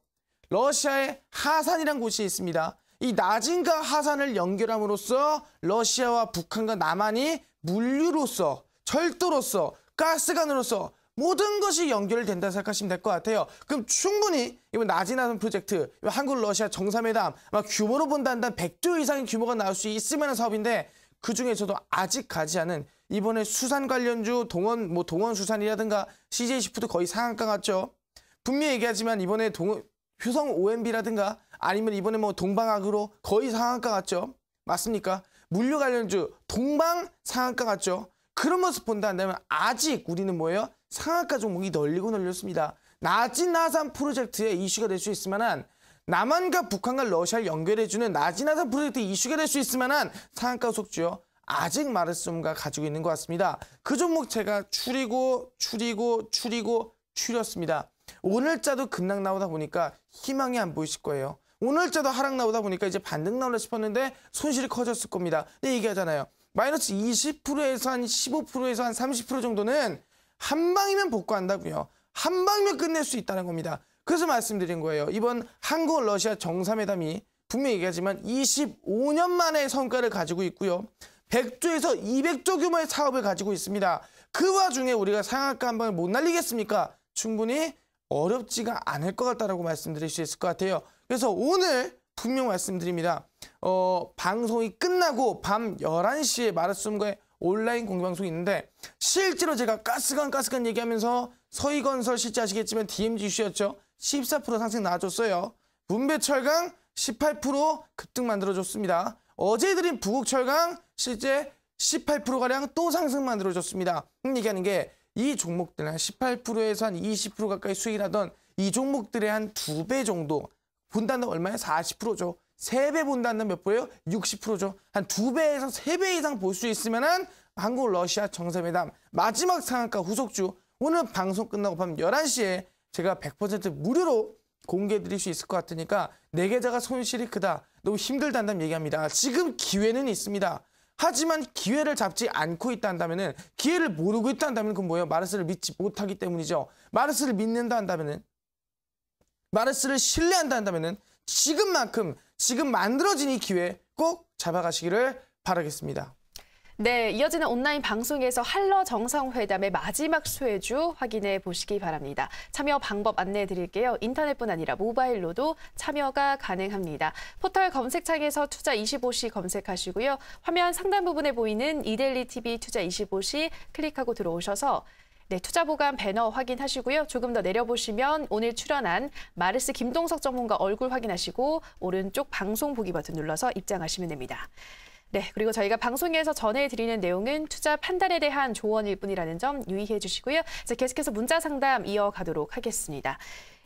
러시아에 하산이라는 곳이 있습니다. 이 나진과 하산을 연결함으로써 러시아와 북한과 남한이 물류로서, 철도로서, 가스관으로서 모든 것이 연결된다 생각하시면 될 것 같아요. 그럼 충분히 이번 나진 하산 프로젝트, 한국 러시아 정상회담 규모로 본다면 100조 이상의 규모가 나올 수 있을 만한 사업인데 그중에서도 아직 가지 않은 이번에 수산 관련주 동원수산이라든가 CJ시푸드 거의 상한가 같죠. 분명히 얘기하지만 이번에 효성 OMB라든가 아니면 이번에 동방아그로 거의 상한가 같죠. 맞습니까? 물류 관련주 동방 상한가 같죠. 그런 모습 본다 한다면 아직 우리는 뭐예요? 상한가 종목이 널리고 널렸습니다. 나진 하산 프로젝트의 이슈가 될 수 있을 만한 남한과 북한과 러시아를 연결해주는 나진 하산 프로젝트 이슈가 될 수 있을 만한 상한가 속주요. 아직 마르스홈가 가지고 있는 것 같습니다. 그 종목 제가 추렸습니다. 오늘자도 급락 나오다 보니까 희망이 안 보이실 거예요. 오늘자도 하락 나오다 보니까 이제 반등 나오나 싶었는데 손실이 커졌을 겁니다. 근데 얘기하잖아요. 마이너스 20%에서 한 15%에서 한 30% 정도는 한 방이면 복구한다고요. 한 방이면 끝낼 수 있다는 겁니다. 그래서 말씀드린 거예요. 이번 한국 러시아 정상회담이 분명히 얘기하지만 25년 만에 성과를 가지고 있고요. 100조에서 200조 규모의 사업을 가지고 있습니다. 그 와중에 우리가 상한가 한 방을 못 날리겠습니까? 충분히 어렵지가 않을 것 같다라고 말씀드릴 수 있을 것 같아요. 그래서 오늘 분명 말씀드립니다. 방송이 끝나고 밤 11시에 마르스홈과의 온라인 공개방송이 있는데 실제로 제가 가스관 얘기하면서 서희건설 실제 아시겠지만 DMZ 이슈였죠. 14% 상승 나와줬어요. 문배철강 18% 급등 만들어줬습니다. 어제 드린 부국철강 실제 18%가량 또 상승 만들어줬습니다. 얘기하는 게 이 종목들은 한 18%에서 한 20% 가까이 수익이 나던 이 종목들의 한 2배 정도 본다는 얼마예요? 40%죠. 3배 본다는 몇 배예요? 60%죠. 한 2배에서 3배 이상 볼 수 있으면은 한국 러시아 정상회담 마지막 상한가 후속주 오늘 방송 끝나고 밤 11시에 제가 100% 무료로 공개해드릴 수 있을 것 같으니까 내 계좌가 손실이 크다. 너무 힘들다 한다면 얘기합니다. 지금 기회는 있습니다. 하지만 기회를 잡지 않고 있다 한다면은 기회를 모르고 있다 한다면 그건 뭐예요? 마르스를 믿지 못하기 때문이죠. 마르스를 믿는다 한다면은 마르스를 신뢰한다 한다면은 지금만큼 지금 만들어진 이 기회 꼭 잡아가시기를 바라겠습니다. 네, 이어지는 온라인 방송에서 한러 정상회담의 마지막 수혜주 확인해 보시기 바랍니다. 참여 방법 안내해 드릴게요. 인터넷뿐 아니라 모바일로도 참여가 가능합니다. 포털 검색창에서 투자25시 검색하시고요. 화면 상단 부분에 보이는 이데일리 TV 투자25시 클릭하고 들어오셔서 투자보감 배너 확인하시고요. 조금 더 내려보시면 오늘 출연한 마르스 김동석 전문가 얼굴 확인하시고 오른쪽 방송 보기 버튼 눌러서 입장하시면 됩니다. 네, 그리고 저희가 방송에서 전해드리는 내용은 투자 판단에 대한 조언일 뿐이라는 점 유의해 주시고요. 자, 계속해서 문자 상담 이어가도록 하겠습니다.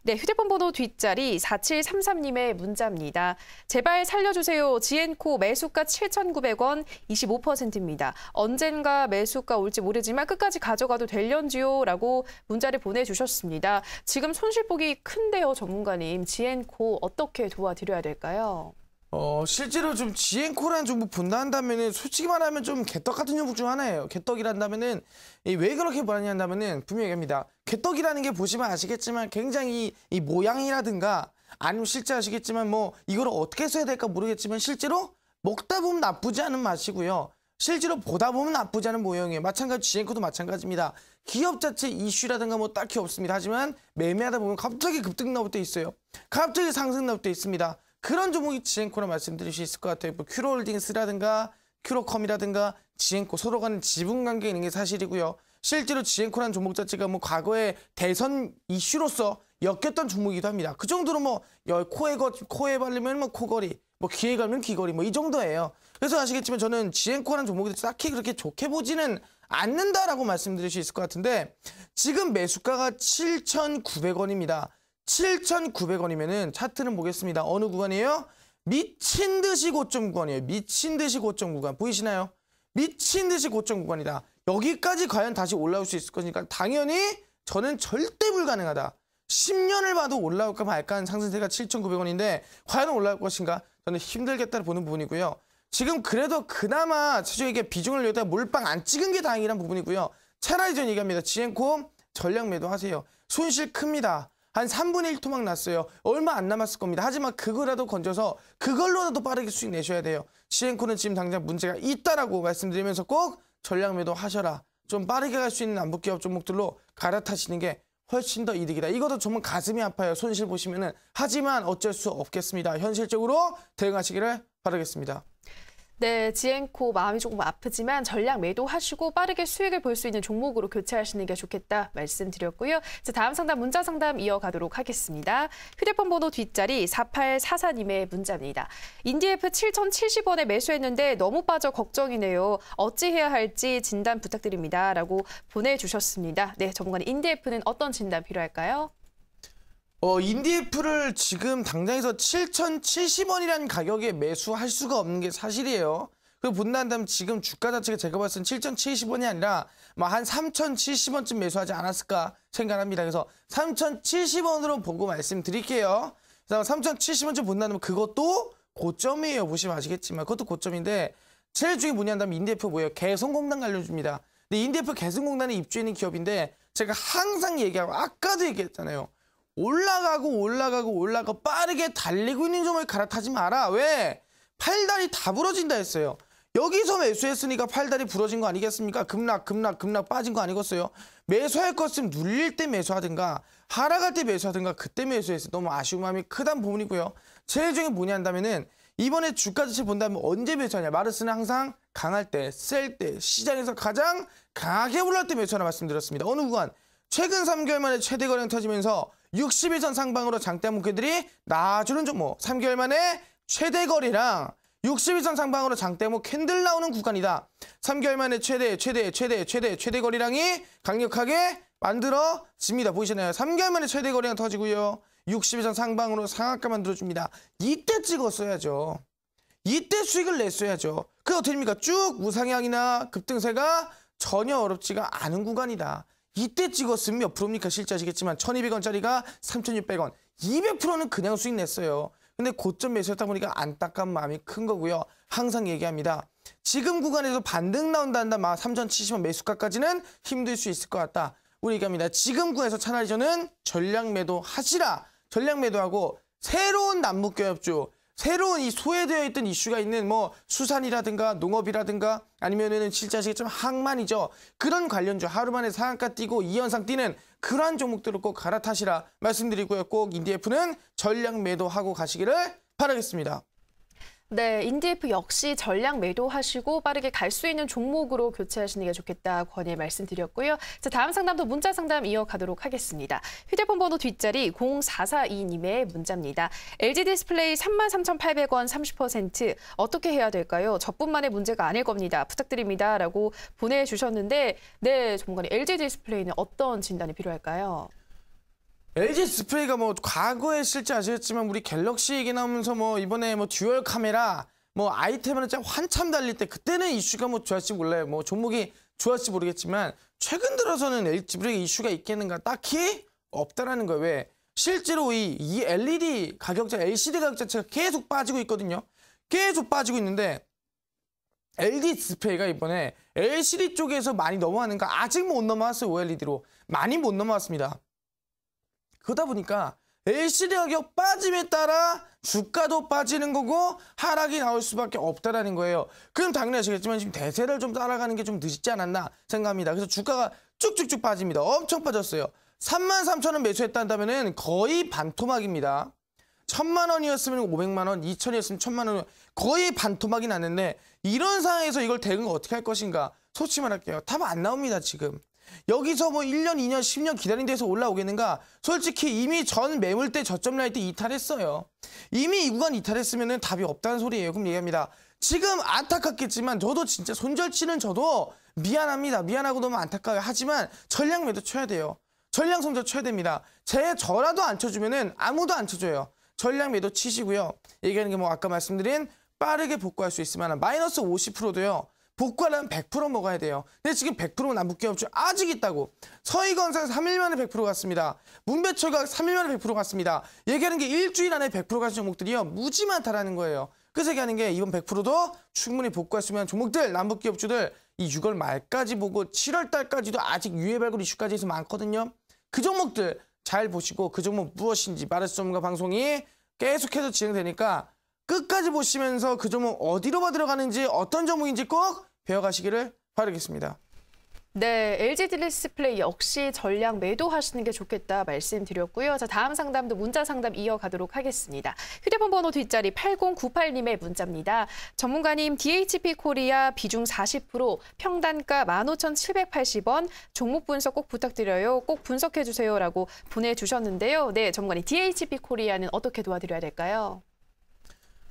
네, 휴대폰 번호 뒷자리 4733님의 문자입니다. 제발 살려주세요. 지엔코 매수가 7,900원 25%입니다. 언젠가 매수가 올지 모르지만 끝까지 가져가도 될련지요? 라고 문자를 보내주셨습니다. 지금 손실폭이 큰데요, 전문가님. 지엔코 어떻게 도와드려야 될까요? 실제로 좀 지엔코라는 종목 본다 한다면은 솔직히 말하면 좀 개떡 같은 종목 중 하나예요. 개떡이란다면은 왜 그렇게 말하냐 한다면은 분명히 얘기합니다. 개떡이라는 게 보시면 아시겠지만 굉장히 이 모양이라든가 아니면 실제 아시겠지만 뭐 이걸 어떻게 써야 될까 모르겠지만 실제로 먹다 보면 나쁘지 않은 맛이고요. 실제로 보다 보면 나쁘지 않은 모형이에요. 마찬가지 지엔코도 마찬가지입니다. 기업 자체 이슈라든가 뭐 딱히 없습니다. 하지만 매매하다 보면 갑자기 급등 나올 때 있어요. 갑자기 상승 나올 때 있습니다. 그런 종목이 지엔코라 말씀드릴 수 있을 것 같아요. 뭐 큐로홀딩스라든가 큐로컴이라든가 지엔코 서로 간의 지분 관계에 있는 게 사실이고요. 실제로 지엔코라는 종목 자체가 뭐 과거에 대선 이슈로서 엮였던 종목이기도 합니다. 그 정도로 뭐 코에 바르면 뭐 코걸이, 뭐 귀에 걸면 귀걸이 뭐 이 정도예요. 그래서 아시겠지만 저는 지엔코라는 종목이 딱히 그렇게 좋게 보지는 않는다라고 말씀드릴 수 있을 것 같은데 지금 매수가가 7,900원입니다. 7,900원이면은 차트는 보겠습니다. 어느 구간이에요? 미친 듯이 고점 구간이에요. 미친 듯이 고점 구간. 보이시나요? 미친 듯이 고점 구간이다. 여기까지 과연 다시 올라올 수 있을 거니까 당연히 저는 절대 불가능하다. 10년을 봐도 올라올까 말까 하는 상승세가 7,900원인데 과연 올라올 것인가? 저는 힘들겠다를 보는 부분이고요. 지금 그래도 그나마 최종에게 비중을 여기다 몰빵 안 찍은 게 다행이란 부분이고요. 차라리 저는 얘기합니다. 지엔코 전략 매도하세요. 손실 큽니다. 한 3분의 1 토막 났어요. 얼마 안 남았을 겁니다. 하지만 그거라도 건져서 그걸로라도 빠르게 수익 내셔야 돼요. 지엔코는 지금 당장 문제가 있다라고 말씀드리면서 꼭 전략 매도 하셔라. 좀 빠르게 갈 수 있는 남북기업 종목들로 갈아타시는 게 훨씬 더 이득이다. 이것도 정말 가슴이 아파요. 손실 보시면은. 하지만 어쩔 수 없겠습니다. 현실적으로 대응하시기를 바라겠습니다. 네, 지엔코 마음이 조금 아프지만 전략 매도하시고 빠르게 수익을 볼 수 있는 종목으로 교체하시는 게 좋겠다 말씀드렸고요. 자, 다음 상담 문자 상담 이어가도록 하겠습니다. 휴대폰 번호 뒷자리 4844님의 문자입니다. 인디F 7,070원에 매수했는데 너무 빠져 걱정이네요. 어찌해야 할지 진단 부탁드립니다. 라고 보내주셨습니다. 네, 전문가님 인디F는 어떤 진단 필요할까요? 인디F를 지금 당장에서 7,070원이라는 가격에 매수할 수가 없는 게 사실이에요. 그리고 본다 한다면 지금 주가 자체가 제가 봤을 땐 7,070원이 아니라 한 3,070원쯤 매수하지 않았을까 생각합니다. 그래서 3,070원으로 보고 말씀드릴게요. 3,070원쯤 본다면 그것도 고점이에요. 보시면 아시겠지만 그것도 고점인데 제일 중요한 뭐냐 한다면 인디F 뭐예요? 개성공단 관련주입니다. 근데 인디F 개성공단에 입주해 있는 기업인데 제가 항상 얘기하고 아까도 얘기했잖아요. 올라가고 빠르게 달리고 있는 종목을 갈아타지 마라. 왜? 팔다리 다 부러진다 했어요. 여기서 매수했으니까 팔다리 부러진 거 아니겠습니까? 급락 빠진 거 아니겠어요? 매수할 것은 눌릴 때 매수하든가 하락할 때 매수하든가 그때 매수했어요. 너무 아쉬운 마음이 크다는 부분이고요. 제일 중요한 뭐냐 한다면은 이번에 주가 자체 본다면 언제 매수하냐. 마르스는 항상 강할 때, 셀 때, 시장에서 가장 강하게 올라올 때 매수하라 말씀드렸습니다. 어느 구간? 최근 3개월 만에 최대 거래량 터지면서 60일선 상방으로 장대 목표들이 나와주는 종목. 3개월 만에 최대 거래량 60일선 상방으로 장대목 캔들 나오는 구간이다. 3개월 만에 최대 거래량이 강력하게 만들어집니다. 보이시나요? 3개월 만에 최대 거래량 터지고요. 60일선 상방으로 상한가 만들어줍니다. 이때 찍었어야죠. 이때 수익을 냈어야죠. 그게 어떻게 됩니까? 쭉 우상향이나 급등세가 전혀 어렵지가 않은 구간이다. 이때 찍었으면 몇 프로입니까? 실제 아시겠지만 1,200원짜리가 3,600원. 200%는 그냥 수익 냈어요. 근데 고점 매수했다 보니까 안타까운 마음이 큰 거고요. 항상 얘기합니다. 지금 구간에서 반등 나온다 한다. 3,070원 매수가까지는 힘들 수 있을 것 같다. 우리 얘기합니다. 지금 구간에서 차라리 저는 전략 매도 하시라. 전략 매도하고 새로운 남북교역주, 새로운 이 소외되어 있던 이슈가 있는 뭐 수산이라든가 농업이라든가 아니면은 진짜 아시겠지만 항만이죠. 그런 관련주 하루 만에 상한가 뛰고 2연상 뛰는 그러한 종목들을 꼭 갈아타시라 말씀드리고요. 꼭 인디에프는 전량 매도하고 가시기를 바라겠습니다. 네, 인디에프 역시 전량 매도하시고 빠르게 갈 수 있는 종목으로 교체하시는 게 좋겠다 권해 말씀드렸고요. 자, 다음 상담도 문자 상담 이어가도록 하겠습니다. 휴대폰 번호 뒷자리 0442님의 문자입니다. LG 디스플레이 33,800원 30% 어떻게 해야 될까요? 저뿐만의 문제가 아닐 겁니다. 부탁드립니다. 라고 보내주셨는데 네, 전문가님 LG 디스플레이는 어떤 진단이 필요할까요? LG 디스플레이가 뭐 과거에 실제 아시겠지만 우리 갤럭시 얘기 나오면서 뭐 이번에 뭐 듀얼 카메라 뭐 아이템을 진짜 한참 달릴 때 그때는 이슈가 뭐 좋았지 몰라요. 뭐 종목이 좋았지 모르겠지만 최근 들어서는 LG 디스플레이 이슈가 있겠는가 딱히 없다라는 거예요. 왜? 실제로 이 LED 가격자, LCD 가격 자체가 계속 빠지고 있거든요. 계속 빠지고 있는데 LG 디스플레이가 이번에 LCD 쪽에서 많이 넘어가는가 아직 못 넘어왔어요. OLED로 많이 못 넘어왔습니다. 그러다 보니까 LCD 가격 빠짐에 따라 주가도 빠지는 거고 하락이 나올 수밖에 없다라는 거예요. 그럼 당연히 아시겠지만 지금 대세를 좀 따라가는 게 좀 늦지 않았나 생각합니다. 그래서 주가가 쭉쭉쭉 빠집니다. 엄청 빠졌어요. 33,000원 매수했다면은 거의 반토막입니다. 1,000만 원이었으면 500만 원, 2,000원이었으면 1,000만 원, 거의 반토막이 났는데 이런 상황에서 이걸 대응 어떻게 할 것인가? 솔직히 말할게요. 답 안 나옵니다, 지금. 여기서 뭐 1년, 2년, 10년 기다린 데서 올라오겠는가? 솔직히 이미 전 매물대 저점 라인 때 이탈했어요. 이미 이 구간 이탈했으면 답이 없다는 소리예요. 그럼 얘기합니다. 지금 안타깝겠지만 저도 진짜 손절치는 저도 미안합니다. 미안하고 너무 안타까워요. 하지만 전량 매도 쳐야 돼요. 전량 손절 쳐야 됩니다. 저라도 안 쳐주면은 아무도 안 쳐줘요. 전량 매도 치시고요. 얘기하는 게 뭐 아까 말씀드린 빠르게 복구할 수 있을 만한 마이너스 50%도요. 복구하려면 100% 먹어야 돼요. 근데 지금 100%는 남북기업주 아직 있다고. 서희건설 3일 만에 100% 갔습니다. 문배철가 3일 만에 100% 갔습니다. 얘기하는 게 일주일 안에 100% 가신 종목들이요. 무지 많다라는 거예요. 그래서 얘기하는 게 이번 100%도 충분히 복구할 수 있는 종목들, 남북기업주들 이 6월 말까지 보고 7월 달까지도 아직 유예 발굴 이슈까지 해서 많거든요. 그 종목들 잘 보시고 그 종목 무엇인지 마르스 전문가 방송이 계속해서 진행되니까 끝까지 보시면서 그 종목 어디로 들어가는지 어떤 종목인지 꼭 배워가시기를 바라겠습니다. 네, LG 디스플레이 역시 전량 매도하시는 게 좋겠다 말씀드렸고요. 자, 다음 상담도 문자 상담 이어가도록 하겠습니다. 휴대폰 번호 뒷자리 8098님의 문자입니다. 전문가님, DHP 코리아 비중 40%, 평단가 15,780원, 종목 분석 꼭 부탁드려요. 꼭 분석해 주세요라고 보내주셨는데요. 네, 전문가님, DHP 코리아는 어떻게 도와드려야 될까요?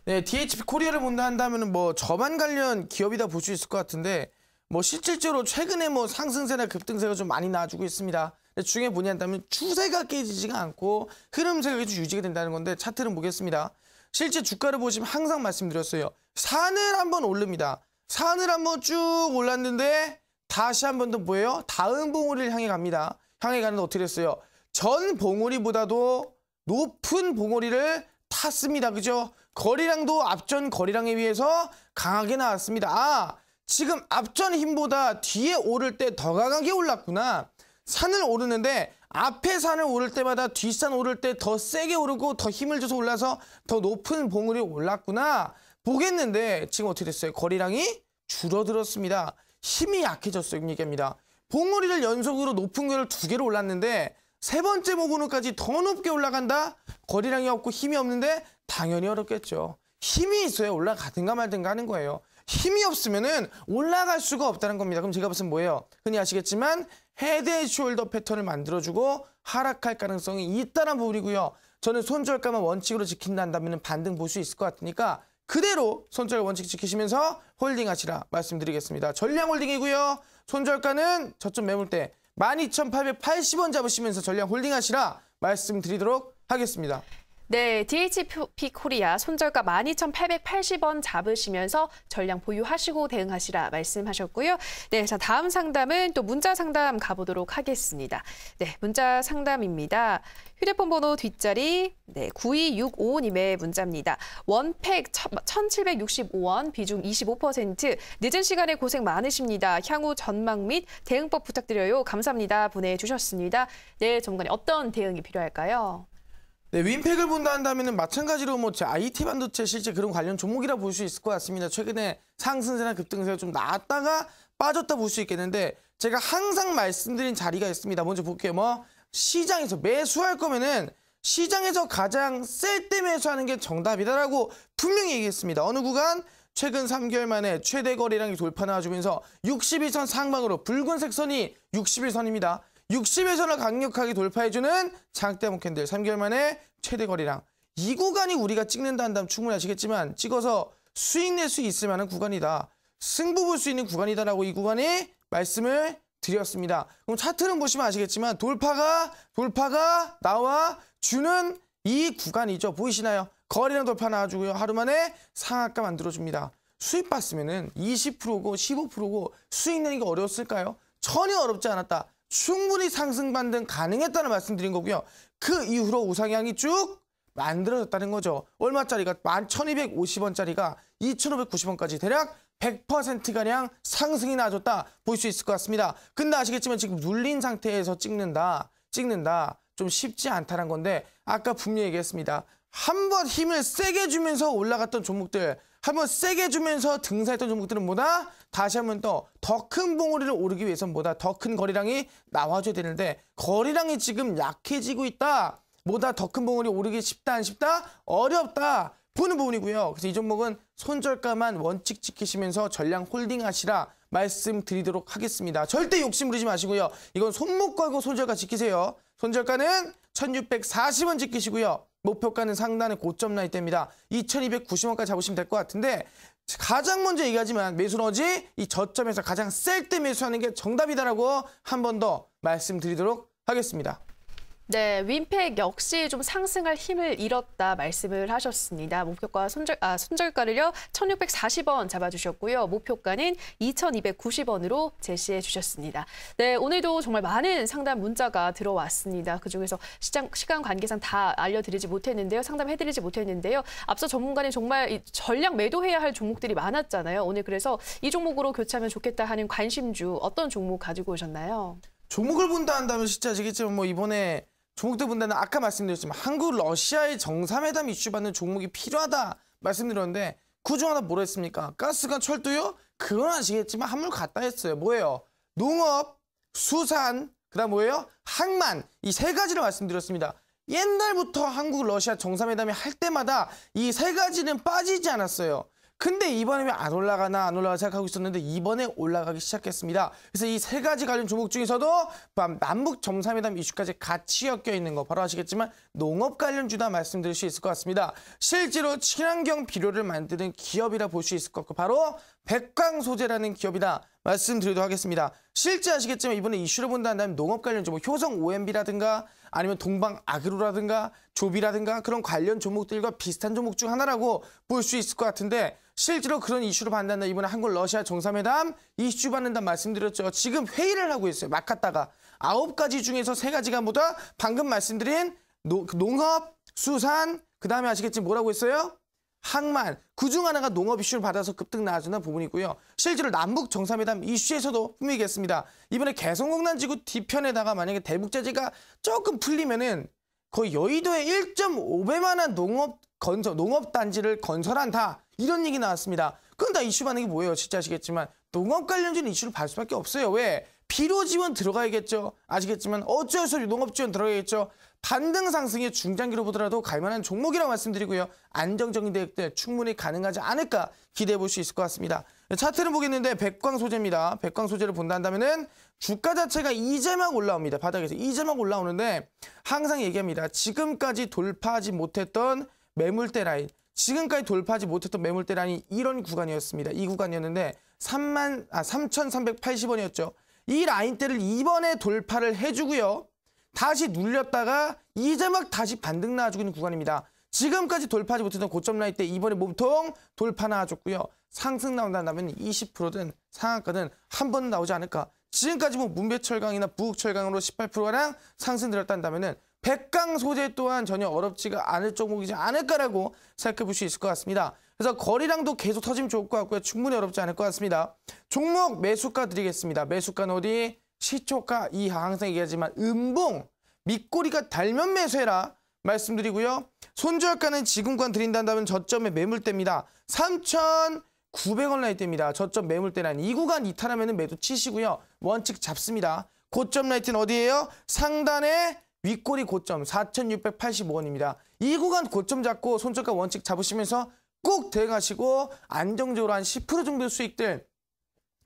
네, DHP 코리아를 본다 한다면 뭐 저반 관련 기업이다 볼 수 있을 것 같은데 뭐 실질적으로 최근에 뭐 상승세나 급등세가 좀 많이 나와주고 있습니다. 중에 뭐냐 한다면 추세가 깨지지가 않고 흐름세가 계속 유지가 된다는 건데 차트를 보겠습니다. 실제 주가를 보시면 항상 말씀드렸어요. 산을 한번 오릅니다. 산을 한번 쭉 올랐는데 다시 한 번 더 뭐예요? 다음 봉우리를 향해 갑니다. 향해 가는데 어떻게 됐어요? 전 봉우리보다도 높은 봉우리를 탔습니다. 그죠? 거리량도 앞전 거리량에 비해서 강하게 나왔습니다. 아, 지금 앞전 힘보다 뒤에 오를 때 더 강하게 올랐구나. 산을 오르는데 앞에 산을 오를 때마다 뒷산 오를 때 더 세게 오르고 더 힘을 줘서 올라서 더 높은 봉우리 올랐구나. 보겠는데 지금 어떻게 됐어요? 거리량이 줄어들었습니다. 힘이 약해졌어요. 얘기합니다. 봉우리를 연속으로 높은 거를 2개로 올랐는데 세 번째 봉우리까지 더 높게 올라간다? 거리량이 없고 힘이 없는데 당연히 어렵겠죠. 힘이 있어야 올라가든가 말든가 하는 거예요. 힘이 없으면은 올라갈 수가 없다는 겁니다. 그럼 제가 무슨 뭐예요? 흔히 아시겠지만 헤드 앤 숄더 패턴을 만들어주고 하락할 가능성이 있다는 부분이고요. 저는 손절가만 원칙으로 지킨다면 반등 볼 수 있을 것 같으니까 그대로 손절 원칙 지키시면서 홀딩하시라 말씀드리겠습니다. 전량 홀딩이고요. 손절가는 저점 매물대 12,880원 잡으시면서 전량 홀딩하시라 말씀드리도록 하겠습니다. 네, DHP 코리아 손절가 12,880원 잡으시면서 전량 보유하시고 대응하시라 말씀하셨고요. 네, 자 다음 상담은 또 문자 상담 가보도록 하겠습니다. 네, 문자 상담입니다. 휴대폰 번호 뒷자리 9265님의 문자입니다. 원팩 1,765원, 비중 25%, 늦은 시간에 고생 많으십니다. 향후 전망 및 대응법 부탁드려요. 감사합니다. 보내주셨습니다. 네, 전문가님 어떤 대응이 필요할까요? 네, 윈팩을 본다 한다면 마찬가지로 뭐 IT 반도체 실제 그런 관련 종목이라 볼 수 있을 것 같습니다. 최근에 상승세나 급등세가 좀 나왔다가 빠졌다 볼 수 있겠는데 제가 항상 말씀드린 자리가 있습니다. 먼저 볼게요. 뭐 시장에서 매수할 거면은 시장에서 가장 셀 때 매수하는 게 정답이다라고 분명히 얘기했습니다. 어느 구간? 최근 3개월 만에 최대 거래량이 돌파 나와주면서 61선 상방으로 붉은색 선이 61선입니다. 60일선을 강력하게 돌파해주는 장대목 캔들 3개월 만에 최대 거래량. 이 구간이 우리가 찍는다 한다면 충분히 아시겠지만 찍어서 수익 낼 수 있을 만한 구간이다. 승부 볼 수 있는 구간이다라고 이 구간에 말씀을 드렸습니다. 그럼 차트는 보시면 아시겠지만 돌파가 나와주는 이 구간이죠. 보이시나요? 거래량 돌파 나와주고요. 하루 만에 상한가 만들어줍니다. 수익 봤으면은 20%고 15%고 수익 내는 게 어려웠을까요? 전혀 어렵지 않았다. 충분히 상승 반등 가능했다는 말씀드린 거고요. 그 이후로 우상향이 쭉 만들어졌다는 거죠. 얼마짜리가 11,250원짜리가 2,590원까지 대략 100%가량 상승이 나아졌다 볼 수 있을 것 같습니다. 근데 아시겠지만 지금 눌린 상태에서 찍는다 좀 쉽지 않다는 건데 아까 분명히 얘기했습니다. 한번 힘을 세게 주면서 올라갔던 종목들, 한번 세게 주면서 등사했던 종목들은 뭐다? 다시 한번 더 큰 봉우리를 오르기 위해서는 뭐다? 더 큰 거래량이 나와줘야 되는데 거래량이 지금 약해지고 있다. 뭐다? 더 큰 봉우리 오르기 쉽다 안 쉽다? 어렵다. 보는 부분이고요. 그래서 이 종목은 손절가만 원칙 지키시면서 전량 홀딩하시라 말씀드리도록 하겠습니다. 절대 욕심 부리지 마시고요. 이건 손목 걸고 손절가 지키세요. 손절가는 1,640원 지키시고요. 목표가는 상단에 고점 라인 때입니다. 2,290원까지 잡으시면 될 것 같은데 가장 먼저 얘기하지만 매수는 어지 이 저점에서 가장 셀 때 매수하는 게 정답이다라고 한 번 더 말씀드리도록 하겠습니다. 네, 윈팩 역시 좀 상승할 힘을 잃었다 말씀을 하셨습니다. 목표가 손절가를요 1,640원 잡아주셨고요. 목표가는 2,290원으로 제시해 주셨습니다. 네, 오늘도 정말 많은 상담 문자가 들어왔습니다. 그중에서 시간 관계상 다 알려드리지 못했는데요. 상담해드리지 못했는데요. 앞서 전문가님 정말 전량 매도해야 할 종목들이 많았잖아요. 오늘 그래서 이 종목으로 교체하면 좋겠다 하는 관심주 어떤 종목 가지고 오셨나요? 종목을 본다 한다면 진짜 아시겠지만 뭐 이번에 종목들 본다는 아까 말씀드렸지만 한국 러시아의 정상회담 이슈 받는 종목이 필요하다 말씀드렸는데 그중 하나 뭐라 했습니까? 가스관 철도요? 그건 아시겠지만 한물 갔다 했어요. 뭐예요? 농업, 수산, 그다음 뭐예요? 항만 이 세 가지를 말씀드렸습니다. 옛날부터 한국 러시아 정상회담이 할 때마다 이 세 가지는 빠지지 않았어요. 근데 이번에 왜 안 올라가나 생각하고 있었는데 이번에 올라가기 시작했습니다. 그래서 이 세 가지 관련 종목 중에서도 남북 정상회담 이슈까지 같이 엮여 있는 거 바로 아시겠지만 농업 관련주다 말씀드릴 수 있을 것 같습니다. 실제로 친환경 비료를 만드는 기업이라 볼 수 있을 것 같고 바로 백광소재라는 기업이다 말씀드리도록 하겠습니다. 실제 아시겠지만 이번에 이슈를 본다 한다면 농업 관련 종목 효성 OMB라든가 아니면 동방아그로라든가 조비라든가 그런 관련 종목들과 비슷한 종목 중 하나라고 볼 수 있을 것 같은데 실제로 그런 이슈로 받는다. 이번에 한국 러시아 정상회담 이슈 받는다 말씀드렸죠. 지금 회의를 하고 있어요. 막 갔다가 9가지 중에서 3가지가 뭐다? 방금 말씀드린 농업, 수산, 그 다음에 아시겠지만 뭐라고 했어요? 항만, 그중 하나가 농업 이슈를 받아서 급등 나아지는 부분이고요. 실제로 남북 정상회담 이슈에서도 분명히 얘기했습니다. 이번에 개성공단지구 뒤편에다가 만약에 대북제재가 조금 풀리면은 거의 여의도에 1.5배만한 농업단지를 건설한다. 이런 얘기 나왔습니다. 그럼 다 이슈 받는 게 뭐예요? 진짜 아시겠지만 농업 관련된 이슈를 받을 수밖에 없어요. 왜? 비료 지원 들어가야겠죠. 아시겠지만 어쩔 수 없이 농업 지원 들어가야겠죠. 반등 상승의 중장기로 보더라도 갈만한 종목이라고 말씀드리고요. 안정적인 대응들 충분히 가능하지 않을까 기대해 볼 수 있을 것 같습니다. 차트를 보겠는데 백광소재입니다. 백광소재를 본다 한다면은 주가 자체가 이제 막 올라옵니다. 바닥에서 이제 막 올라오는데 항상 얘기합니다. 지금까지 돌파하지 못했던 매물대 라인, 지금까지 돌파하지 못했던 매물대 라인이 이런 구간이었습니다. 이 구간이었는데 3,380원이었죠. 이 라인대를 이번에 돌파를 해주고요. 다시 눌렸다가 이제 막 다시 반등 나와주고 있는 구간입니다. 지금까지 돌파하지 못했던 고점 라인 때 이번에 몸통 돌파 나와줬고요. 상승 나온다면 20%든 상한가든 한 번은 나오지 않을까. 지금까지 뭐 문배철강이나 부흑철강으로 18%가량 상승 들었다면 백강 소재 또한 전혀 어렵지가 않을 종목이지 않을까라고 생각해 볼 수 있을 것 같습니다. 그래서 거래량도 계속 터지면 좋을 것 같고요. 충분히 어렵지 않을 것 같습니다. 종목 매수가 드리겠습니다. 매수가는 어디? 시초가 이하 항상 얘기하지만 음봉, 밑꼬리가 달면 매수해라 말씀드리고요. 손절가는 지금과 드린다면 저점의 매물대입니다. 3,900원 라인대입니다. 저점 매물대는 이 구간 이탈하면 매도 치시고요. 원칙 잡습니다. 고점 라인대는 어디예요? 상단에 윗꼬리 고점 4,685원입니다. 이 구간 고점 잡고 손절가 원칙 잡으시면서 꼭 대응하시고 안정적으로 한 10% 정도 수익들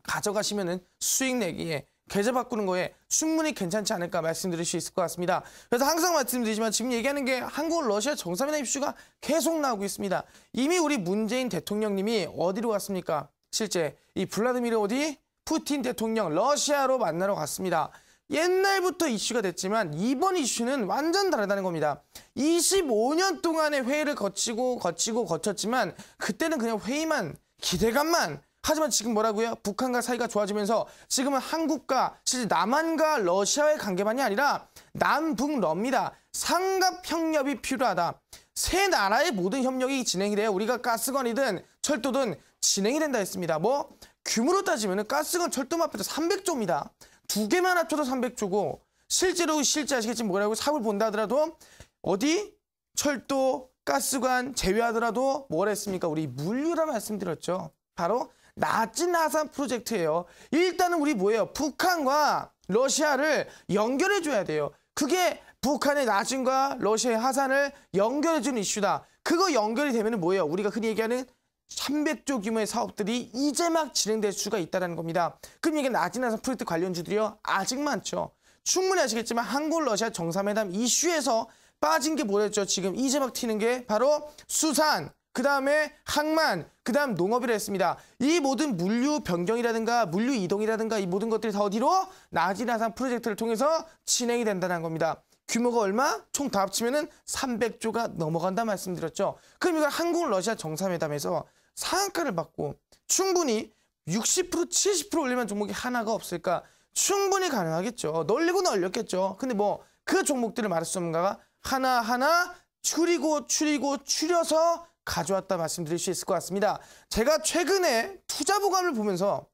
가져가시면은 수익 내기에 계좌 바꾸는 거에 충분히 괜찮지 않을까 말씀드릴 수 있을 것 같습니다. 그래서 항상 말씀드리지만 지금 얘기하는 게 한국 러시아 정상회담 이슈가 계속 나오고 있습니다. 이미 우리 문재인 대통령님이 어디로 갔습니까? 실제 이 블라디미르 어디? 푸틴 대통령 러시아로 만나러 갔습니다. 옛날부터 이슈가 됐지만 이번 이슈는 완전 다르다는 겁니다. 25년 동안의 회의를 거쳤지만 그때는 그냥 회의만, 기대감만. 하지만 지금 뭐라고요? 북한과 사이가 좋아지면서 지금은 한국과 실제 남한과 러시아의 관계만이 아니라 남북러입니다. 삼각협력이 필요하다. 세 나라의 모든 협력이 진행이 돼요. 우리가 가스관이든 철도든 진행이 된다 했습니다. 뭐 규모로 따지면 가스관 철도만 합해도 300조입니다. 두 개만 합쳐도 300조고 실제 아시겠지만 뭐라고 사업을 본다 하더라도 어디? 철도, 가스관 제외하더라도 뭐라 했습니까? 우리 물류라 말씀드렸죠. 바로 나진하산 프로젝트예요. 일단은 우리 뭐예요? 북한과 러시아를 연결해줘야 돼요. 그게 북한의 나진과 러시아의 하산을 연결해주는 이슈다. 그거 연결이 되면 뭐예요? 우리가 흔히 얘기하는 300조 규모의 사업들이 이제 막 진행될 수가 있다는 겁니다. 그럼 이게 나진하산 프로젝트 관련주들이요? 아직 많죠. 충분히 아시겠지만 한국 러시아 정상회담 이슈에서 빠진 게 뭐였죠? 지금 이제 막 튀는 게 바로 수산, 그 다음에 항만, 그 다음 농업이라 했습니다. 이 모든 물류 변경이라든가 물류 이동이라든가 이 모든 것들이 다 어디로? 나진하산 프로젝트를 통해서 진행이 된다는 겁니다. 규모가 얼마? 총 다 합치면은 300조가 넘어간다 말씀드렸죠. 그럼 이걸 한국 러시아 정상회담에서 상한가를 받고 충분히 60% 70% 올리면 종목이 하나가 없을까? 충분히 가능하겠죠. 널리고 널렸겠죠. 근데 뭐 그 종목들을 말할 수 없는가가 하나하나 줄여서 가져왔다 말씀드릴 수 있을 것 같습니다. 제가 최근에 투자보감을 보면서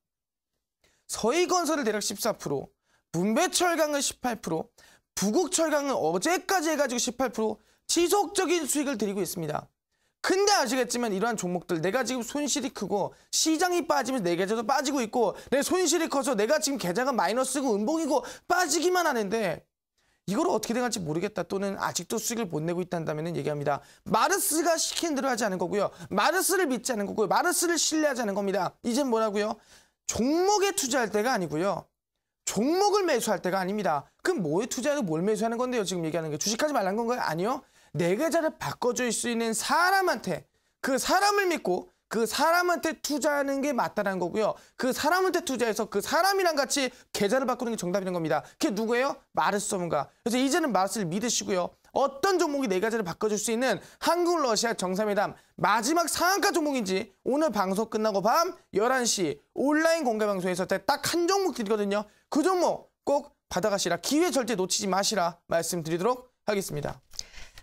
서희건설을 대략 14%, 문배철강을 18%, 부국철강은 어제까지 해가지고 18% 지속적인 수익을 드리고 있습니다. 근데 아시겠지만 이러한 종목들 내가 지금 손실이 크고 시장이 빠지면서 내 계좌도 빠지고 있고 내 손실이 커서 내가 지금 계좌가 마이너스고 음봉이고 빠지기만 하는데 이걸 어떻게 돼갈지 모르겠다 또는 아직도 수익을 못 내고 있다면 얘기합니다. 마르스가 시킨 대로 하지 않은 거고요. 마르스를 믿지 않은 거고요. 마르스를 신뢰하지 않은 겁니다. 이젠 뭐라고요? 종목에 투자할 때가 아니고요. 종목을 매수할 때가 아닙니다. 그럼 뭐에 투자하고 뭘 매수하는 건데요? 지금 얘기하는 게 주식하지 말라는 건가요? 아니요. 내 계좌를 바꿔줄 수 있는 사람한테 그 사람을 믿고 그 사람한테 투자하는 게 맞다는 거고요. 그 사람한테 투자해서 그 사람이랑 같이 계좌를 바꾸는 게 정답이라는 겁니다. 그게 누구예요? 마르스 전문가. 그래서 이제는 마르스를 믿으시고요. 어떤 종목이 내 계좌를 바꿔줄 수 있는 한국 러시아 정상회담 마지막 상한가 종목인지 오늘 방송 끝나고 밤 11시 온라인 공개방송에서 딱 한 종목 드리거든요. 그 종목 꼭 받아가시라. 기회 절대 놓치지 마시라 말씀드리도록 하겠습니다.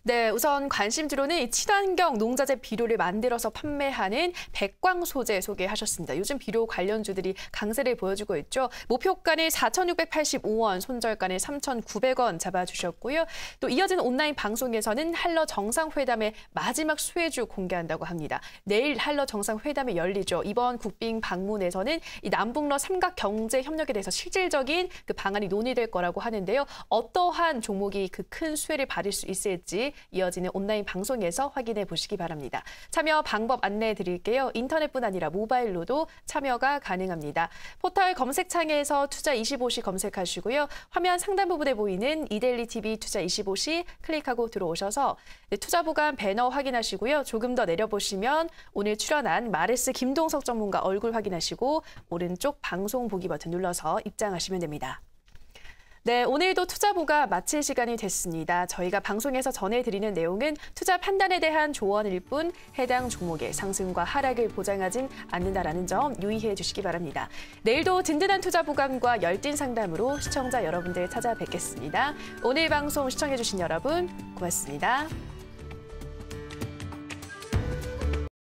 네, 우선 관심주로는 이 친환경 농자재 비료를 만들어서 판매하는 백광소재 소개하셨습니다. 요즘 비료 관련주들이 강세를 보여주고 있죠. 목표가는 4,685원, 손절가는 3,900원 잡아주셨고요. 또 이어지는 온라인 방송에서는 한러 정상회담의 마지막 수혜주 공개한다고 합니다. 내일 한러 정상회담이 열리죠. 이번 국빈 방문에서는 이 남북러 삼각경제협력에 대해서 실질적인 그 방안이 논의될 거라고 하는데요. 어떠한 종목이 그 큰 수혜를 받을 수 있을지 이어지는 온라인 방송에서 확인해 보시기 바랍니다. 참여 방법 안내해 드릴게요. 인터넷뿐 아니라 모바일로도 참여가 가능합니다. 포털 검색창에서 투자25시 검색하시고요. 화면 상단 부분에 보이는 이데일리 TV 투자25시 클릭하고 들어오셔서 투자보감 배너 확인하시고요. 조금 더 내려보시면 오늘 출연한 마르스 김동석 전문가 얼굴 확인하시고 오른쪽 방송 보기 버튼 눌러서 입장하시면 됩니다. 네, 오늘도 투자보가 마칠 시간이 됐습니다. 저희가 방송에서 전해드리는 내용은 투자 판단에 대한 조언일 뿐 해당 종목의 상승과 하락을 보장하진 않는다라는 점 유의해 주시기 바랍니다. 내일도 든든한 투자보감과 열띤 상담으로 시청자 여러분들 찾아뵙겠습니다. 오늘 방송 시청해 주신 여러분 고맙습니다.